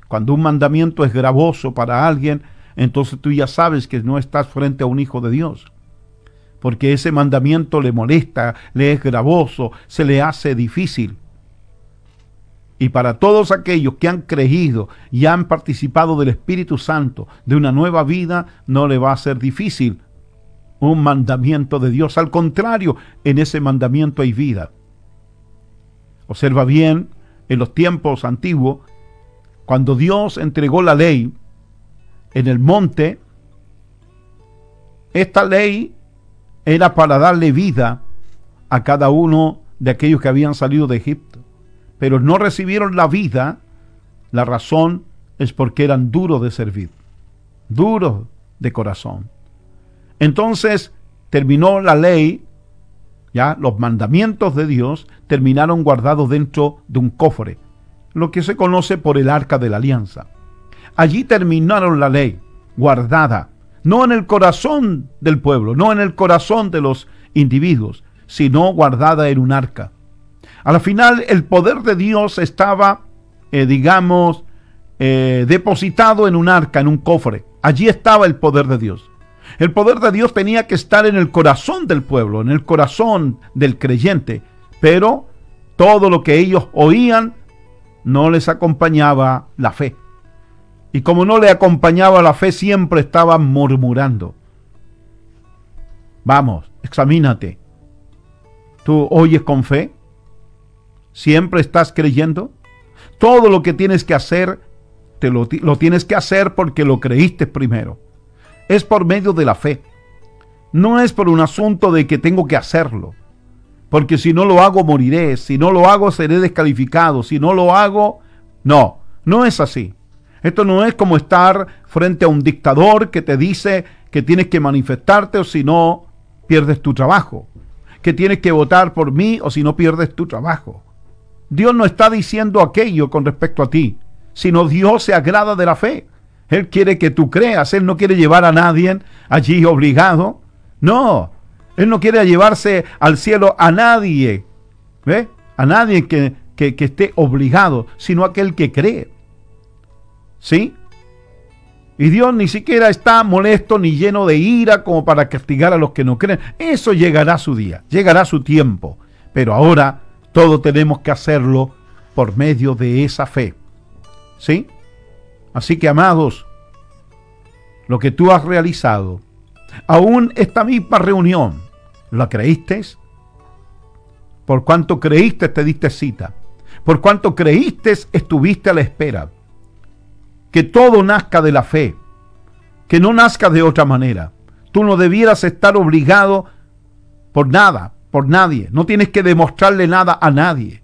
Speaker 1: Cuando un mandamiento es gravoso para alguien, entonces tú ya sabes que no estás frente a un hijo de Dios. Porque ese mandamiento le molesta, le es gravoso, se le hace difícil. Y para todos aquellos que han creído y han participado del Espíritu Santo, de una nueva vida, no le va a ser difícil un mandamiento de Dios. Al contrario, en ese mandamiento hay vida. Observa bien, en los tiempos antiguos, cuando Dios entregó la ley en el monte, esta ley era para darle vida a cada uno de aquellos que habían salido de Egipto. Pero no recibieron la vida. La razón es porque eran duros de servir, duros de corazón. Entonces terminó la ley, ya los mandamientos de Dios terminaron guardados dentro de un cofre, lo que se conoce por el Arca de la Alianza. Allí terminaron la ley, guardada, no en el corazón del pueblo, no en el corazón de los individuos, sino guardada en un arca. A la final, el poder de Dios estaba, depositado en un arca, en un cofre. Allí estaba el poder de Dios. El poder de Dios tenía que estar en el corazón del pueblo, en el corazón del creyente. Pero todo lo que ellos oían no les acompañaba la fe. Y como no le acompañaba la fe, siempre estaban murmurando. Vamos, examínate. ¿Tú oyes con fe? ¿Siempre estás creyendo? Todo lo que tienes que hacer, lo tienes que hacer porque lo creíste primero. Es por medio de la fe. No es por un asunto de que tengo que hacerlo. Porque si no lo hago, moriré. Si no lo hago, seré descalificado. Si no lo hago, no es así. Esto no es como estar frente a un dictador que te dice que tienes que manifestarte o si no, pierdes tu trabajo. Que tienes que votar por mí o si no, pierdes tu trabajo. Dios no está diciendo aquello con respecto a ti, sino Dios se agrada de la fe. Él quiere que tú creas. Él no quiere llevar a nadie allí obligado. No, Él no quiere llevarse al cielo a nadie, ¿ve? A nadie que esté obligado, sino aquel que cree. ¿Sí? Y Dios ni siquiera está molesto ni lleno de ira como para castigar a los que no creen. Eso llegará su día, llegará su tiempo. Pero ahora todo tenemos que hacerlo por medio de esa fe. ¿Sí? Así que, amados, lo que tú has realizado, aún esta misma reunión, ¿la creíste? Por cuanto creíste, te diste cita. Por cuanto creíste, estuviste a la espera. Que todo nazca de la fe, que no nazca de otra manera. Tú no debieras estar obligado por nada, por nadie. No tienes que demostrarle nada a nadie.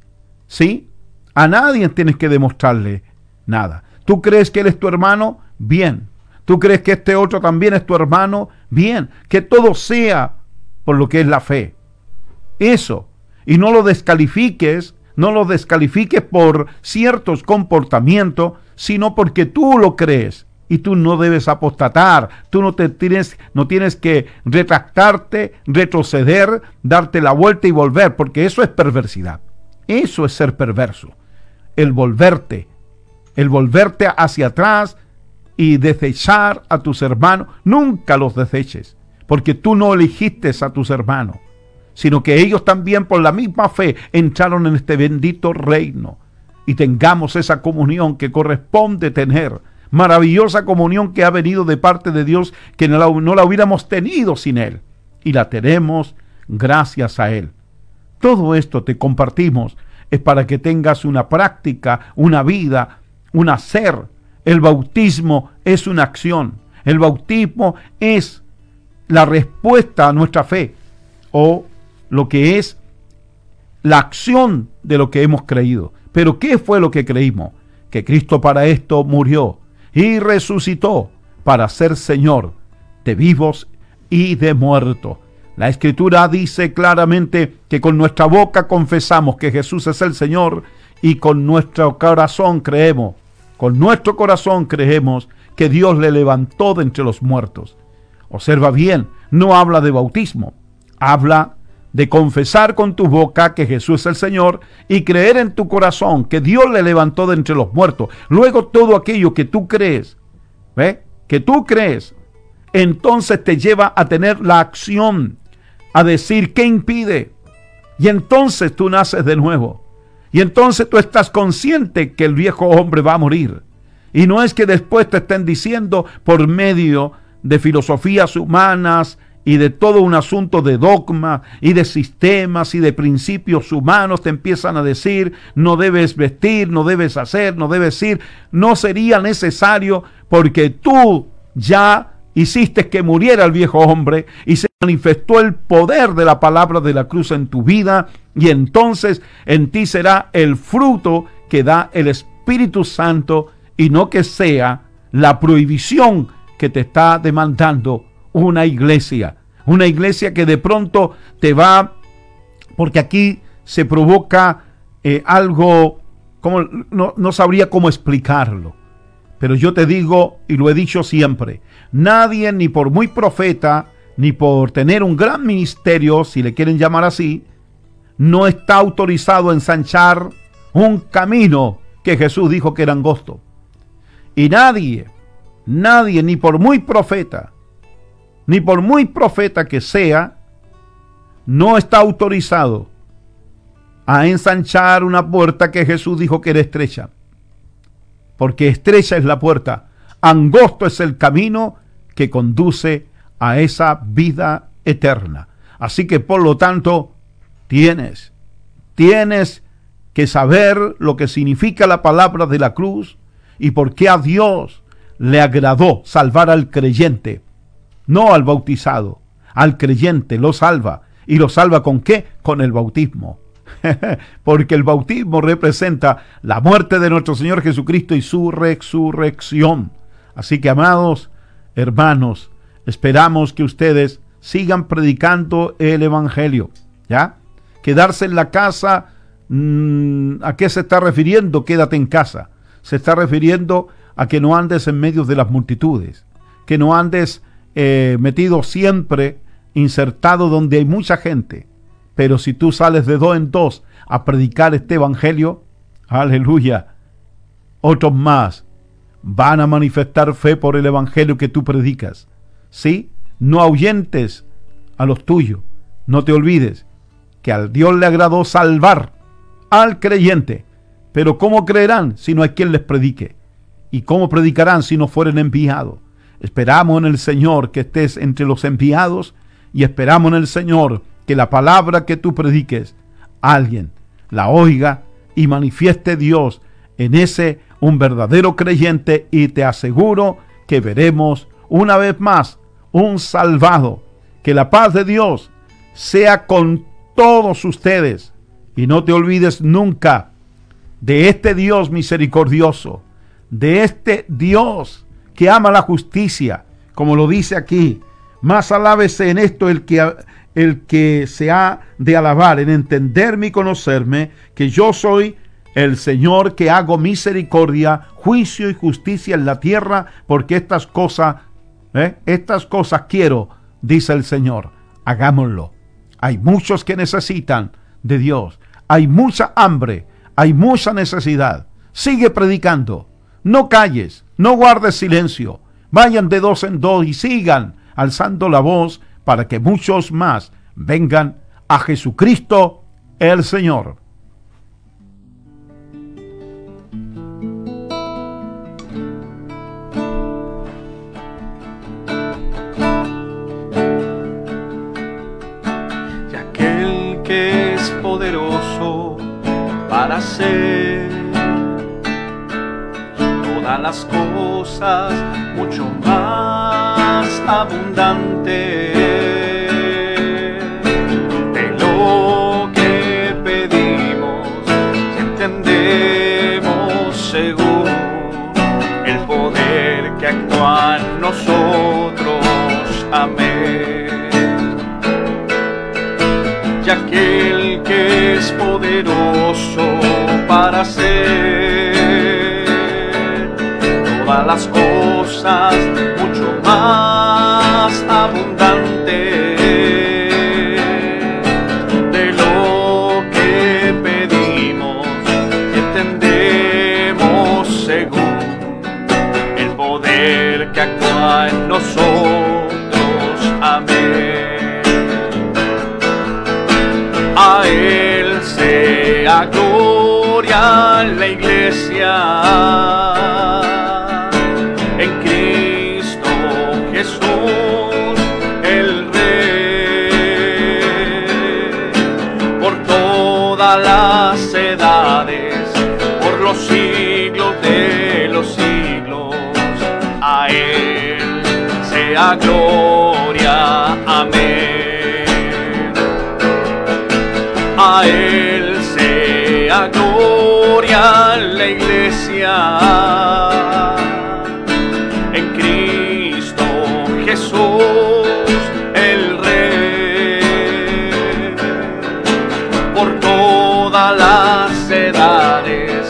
Speaker 1: ¿Sí? A nadie tienes que demostrarle nada. ¿Tú crees que él es tu hermano? Bien. ¿Tú crees que este otro también es tu hermano? Bien. Que todo sea por lo que es la fe. Eso. Y no lo descalifiques por ciertos comportamientos, sino porque tú lo crees. Y tú no debes apostatar, tú no tienes que retractarte, retroceder, darte la vuelta y volver, porque eso es perversidad. Eso es ser perverso. El volverte hacia atrás y desechar a tus hermanos. Nunca los deseches, porque tú no elegiste a tus hermanos, sino que ellos también por la misma fe entraron en este bendito reino. Y tengamos esa comunión que corresponde tener. Maravillosa comunión que ha venido de parte de Dios, que no la hubiéramos tenido sin Él. Y la tenemos gracias a Él. Todo esto te compartimos es para que tengas una práctica, una vida, un hacer. El bautismo es una acción. El bautismo es la respuesta a nuestra fe, o lo que es la acción de lo que hemos creído. Pero ¿qué fue lo que creímos? Que Cristo para esto murió y resucitó para ser Señor de vivos y de muertos. La Escritura dice claramente que con nuestra boca confesamos que Jesús es el Señor y con nuestro corazón creemos que Dios le levantó de entre los muertos. Observa bien, no habla de bautismo, habla de confesar con tu boca que Jesús es el Señor y creer en tu corazón que Dios le levantó de entre los muertos. Luego todo aquello que tú crees, ¿ve?, que tú crees, entonces te lleva a tener la acción, a decir qué impide. Y entonces tú naces de nuevo. Y entonces tú estás consciente que el viejo hombre va a morir. Y no es que después te estén diciendo por medio de filosofías humanas y de todo un asunto de dogma y de sistemas y de principios humanos, te empiezan a decir, no debes vestir, no debes hacer, no debes ir. No sería necesario, porque tú ya hiciste que muriera el viejo hombre y se manifestó el poder de la palabra de la cruz en tu vida, y entonces en ti será el fruto que da el Espíritu Santo, y no que sea la prohibición que te está demandando una iglesia que de pronto te va, porque aquí se provoca algo, como no sabría cómo explicarlo, pero yo te digo, y lo he dicho siempre, nadie, ni por muy profeta, ni por tener un gran ministerio, si le quieren llamar así, no está autorizado a ensanchar un camino que Jesús dijo que era angosto. Y nadie, ni por muy profeta que sea, no está autorizado a ensanchar una puerta que Jesús dijo que era estrecha. Porque estrecha es la puerta, angosto es el camino que conduce a esa vida eterna. Así que por lo tanto, tienes que saber lo que significa la palabra de la cruz y por qué a Dios le agradó salvar al creyente, no al bautizado. Al creyente lo salva. ¿Y lo salva con qué? Con el bautismo. Porque el bautismo representa la muerte de nuestro Señor Jesucristo y su resurrección. Así que, amados hermanos, esperamos que ustedes sigan predicando el evangelio. ¿Ya? Quedarse en la casa, ¿a qué se está refiriendo? Quédate en casa. Se está refiriendo a que no andes en medio de las multitudes, que no andes metido siempre, insertado donde hay mucha gente. Pero si tú sales de dos en dos a predicar este evangelio, aleluya, otros más van a manifestar fe por el evangelio que tú predicas. ¿Sí? No ahuyentes a los tuyos. No te olvides que al Dios le agradó salvar al creyente. Pero ¿cómo creerán si no hay quien les predique? ¿Y cómo predicarán si no fueren enviados? Esperamos en el Señor que estés entre los enviados, y esperamos en el Señor que la palabra que tú prediques, alguien la oiga y manifieste Dios en ese un verdadero creyente, y te aseguro que veremos una vez más un salvado. Que la paz de Dios sea con todos ustedes, y no te olvides nunca de este Dios misericordioso, de este Dios que ama la justicia, como lo dice aquí. Más alábese en esto el que se ha de alabar, en entenderme y conocerme, que yo soy el Señor, que hago misericordia, juicio y justicia en la tierra, porque estas cosas quiero, dice el Señor. Hagámoslo. Hay muchos que necesitan de Dios, hay mucha hambre, hay mucha necesidad. Sigue predicando, no calles, no guardes silencio. Vayan de dos en dos y sigan alzando la voz para que muchos más vengan a Jesucristo el Señor.
Speaker 2: Y aquel que es poderoso para hacer todas las cosas mucho más abundante de lo que pedimos y entendemos, según el poder que actúa en nosotros. Amén. Y aquel que es poderoso para hacer todas las cosas mucho más abundante de lo que pedimos y entendemos, según el poder que actúa actúa en nosotros. Amén. A Él sea gloria en la iglesia, en Cristo Jesús el Rey, por todas las edades, por los siglos de los siglos. A Él sea gloria. Amén. A Él sea gloria en la iglesia, en Cristo Jesús el Rey, por todas las edades,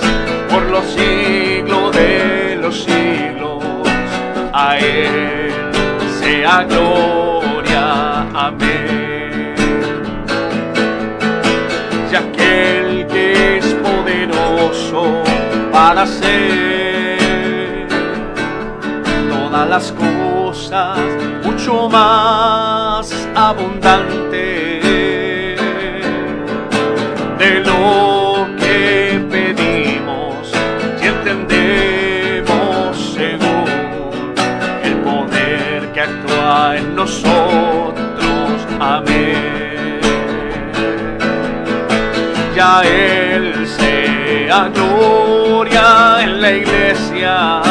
Speaker 2: por los siglos de los siglos. A Él sea gloria. Amén. Y aquel que es poderoso para hacer todas las cosas mucho más abundante de lo que pedimos y entendemos, según el poder que actúa en nosotros. Amén. Y a Él sea gloria en la iglesia,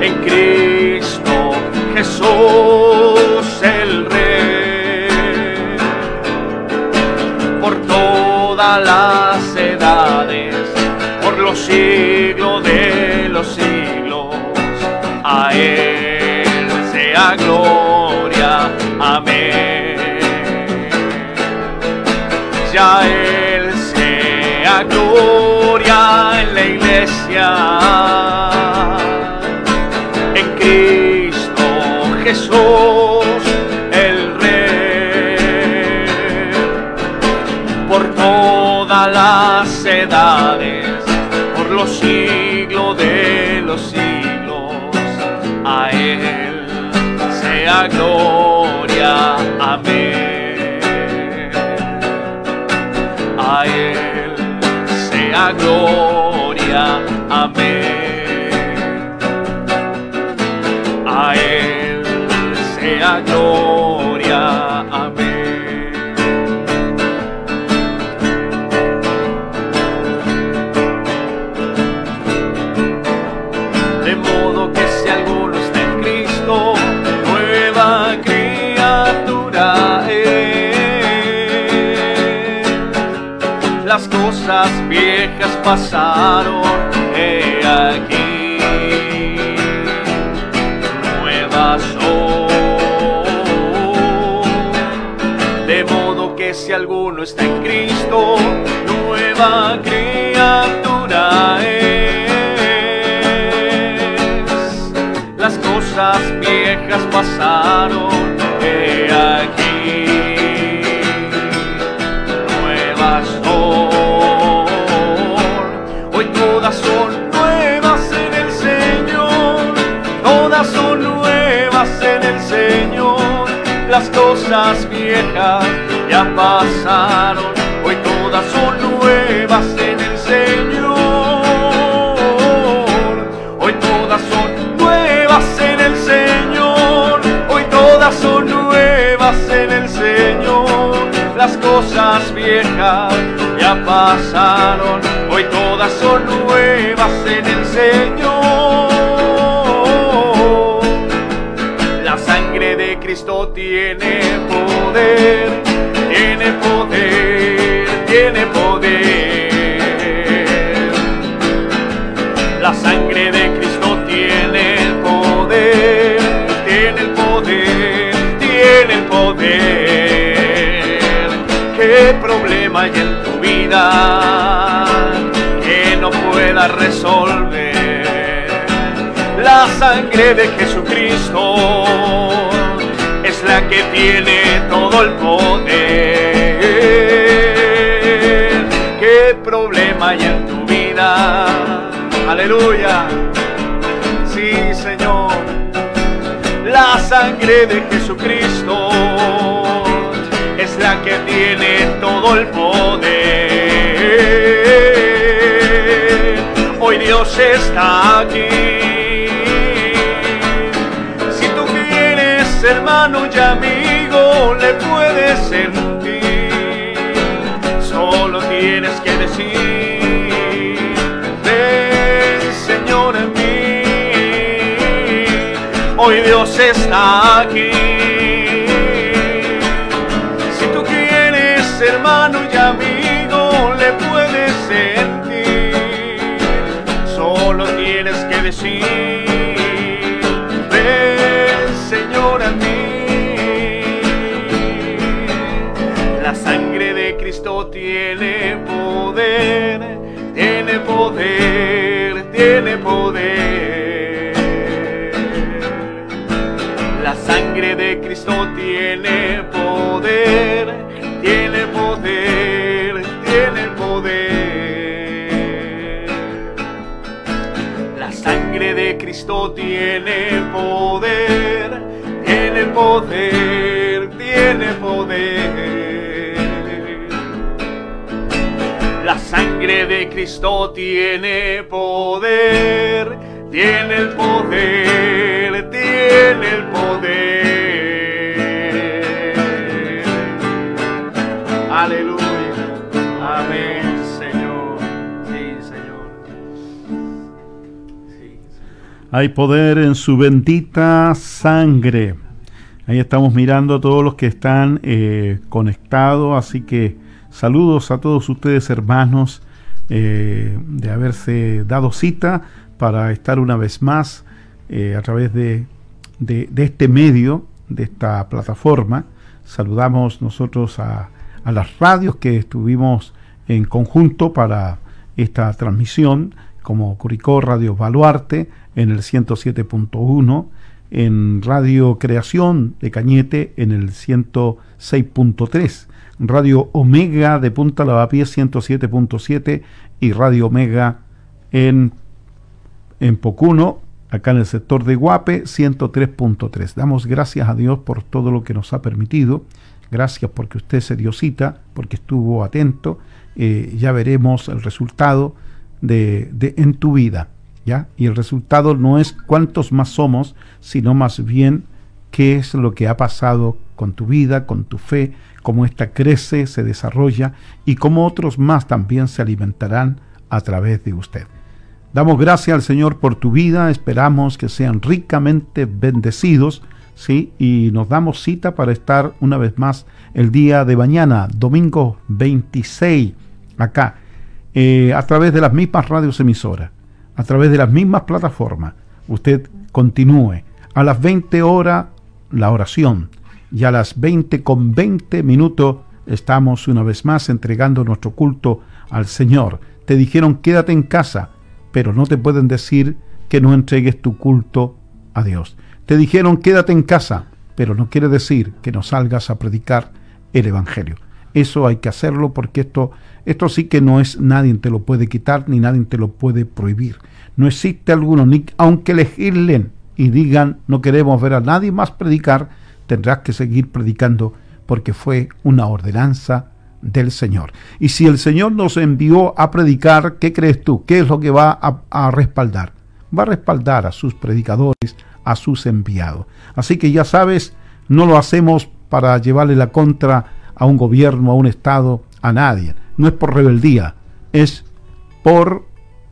Speaker 2: en Cristo Jesús el Rey, por todas las edades, por los siglos de los siglos. A Él sea gloria. Amén. Y a Él sea gloria en la iglesia, en Cristo Jesús el Rey, por todas las edades, por los siglos de los siglos. A Él sea gloria. Amén. A Él sea gloria. Amén. A Él sea gloria. Amén. De modo que si alguno está en Cristo, nueva criatura es. Las cosas viejas pasaron, he aquí, nuevas son. De modo que si alguno está en Cristo, nueva criatura es. Las cosas viejas pasaron, he aquí, nuevas son. Hoy todas son nuevas en el Señor, todas son nuevas en el Señor. Las cosas viejas ya pasaron, hoy todas son nuevas en el Señor. Hoy todas son nuevas en el Señor, hoy todas son nuevas en el Señor. Las cosas viejas ya pasaron, hoy todas son nuevas en el Señor. La sangre de Cristo tiene poder, tiene poder, tiene poder. La sangre de Cristo tiene el poder, tiene el poder, tiene el poder. ¿Qué problema hay en tu vida que no puedas resolver? La sangre de Jesucristo es la que tiene todo el poder. ¿Qué problema hay en tu vida? Aleluya. Sí, Señor. La sangre de Jesucristo es la que tiene todo el poder. Hoy Dios está aquí. Si tú quieres, hermano y amigo, le puedes sentir. Solo tienes que decir: ven, Señor, en mí. Hoy Dios está aquí. Si tú quieres, hermano y amigo, le puedes sentir. Solo tienes que decir: ven, Señor, a mí. La sangre de Cristo tiene poder, tiene poder, tiene poder. La sangre de Cristo tiene poder, tiene poder, tiene poder. La sangre de Cristo tiene poder, tiene poder, tiene poder. La sangre de Cristo tiene poder, tiene el poder, tiene el poder. Aleluya. Amén, Señor. Sí, Señor. Sí, Señor.
Speaker 1: Hay poder en su bendita sangre. Ahí estamos mirando a todos los que están conectados, así que saludos a todos ustedes, hermanos, de haberse dado cita para estar una vez más a través de este medio, de esta plataforma. Saludamos nosotros a las radios que estuvimos en conjunto para esta transmisión, como Curicó Radio Baluarte en el 107.1, en Radio Creación de Cañete en el 106.3, Radio Omega de Punta Lavapiés 107.7 y Radio Omega en Pocuno, acá en el sector de Guape, 103.3. Damos gracias a Dios por todo lo que nos ha permitido. Gracias porque usted se dio cita, porque estuvo atento. Ya veremos el resultado en tu vida, ¿ya? Y el resultado no es cuántos más somos, sino más bien qué es lo que ha pasado con tu vida, con tu fe, cómo ésta crece, se desarrolla y cómo otros más también se alimentarán a través de usted. Damos gracias al Señor por tu vida, esperamos que sean ricamente bendecidos, ¿sí? Y nos damos cita para estar una vez más el día de mañana, domingo 26, acá, a través de las mismas radios emisoras, a través de las mismas plataformas. Usted continúe. A las 20 horas, la oración, y a las 20:20 estamos una vez más entregando nuestro culto al Señor. Te dijeron quédate en casa, pero no te pueden decir que no entregues tu culto a Dios. Te dijeron quédate en casa, pero no quiere decir que no salgas a predicar el Evangelio. Eso hay que hacerlo porque esto sí que no es, nadie te lo puede quitar ni nadie te lo puede prohibir. No existe alguno, ni aunque legislen y digan no queremos ver a nadie más predicar, tendrás que seguir predicando porque fue una ordenanza del Señor. Y si el Señor nos envió a predicar, ¿qué crees tú? ¿Qué es lo que va a respaldar? Va a respaldar a sus predicadores, a sus enviados. Así que ya sabes, no lo hacemos para llevarle la contra a un gobierno, a un Estado, a nadie. No es por rebeldía, es por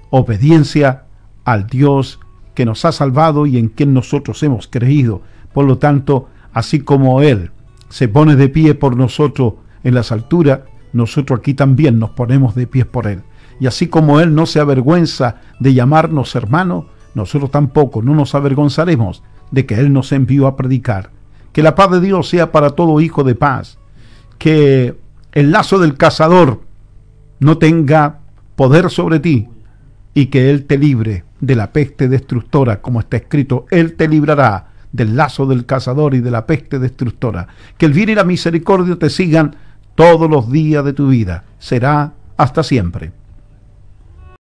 Speaker 1: obediencia al Dios que nos ha salvado y en quien nosotros hemos creído. Por lo tanto, así como Él se pone de pie por nosotros en las alturas, nosotros aquí también nos ponemos de pie por Él. Y así como Él no se avergüenza de llamarnos hermanos, nosotros tampoco no nos avergonzaremos de que Él nos envió a predicar. Que la paz de Dios sea para todo hijo de paz. Que el lazo del cazador no tenga poder sobre ti y que Él te libre de la peste destructora, como está escrito, Él te librará del lazo del cazador y de la peste destructora. Que el bien y la misericordia te sigan todos los días de tu vida. Será hasta siempre.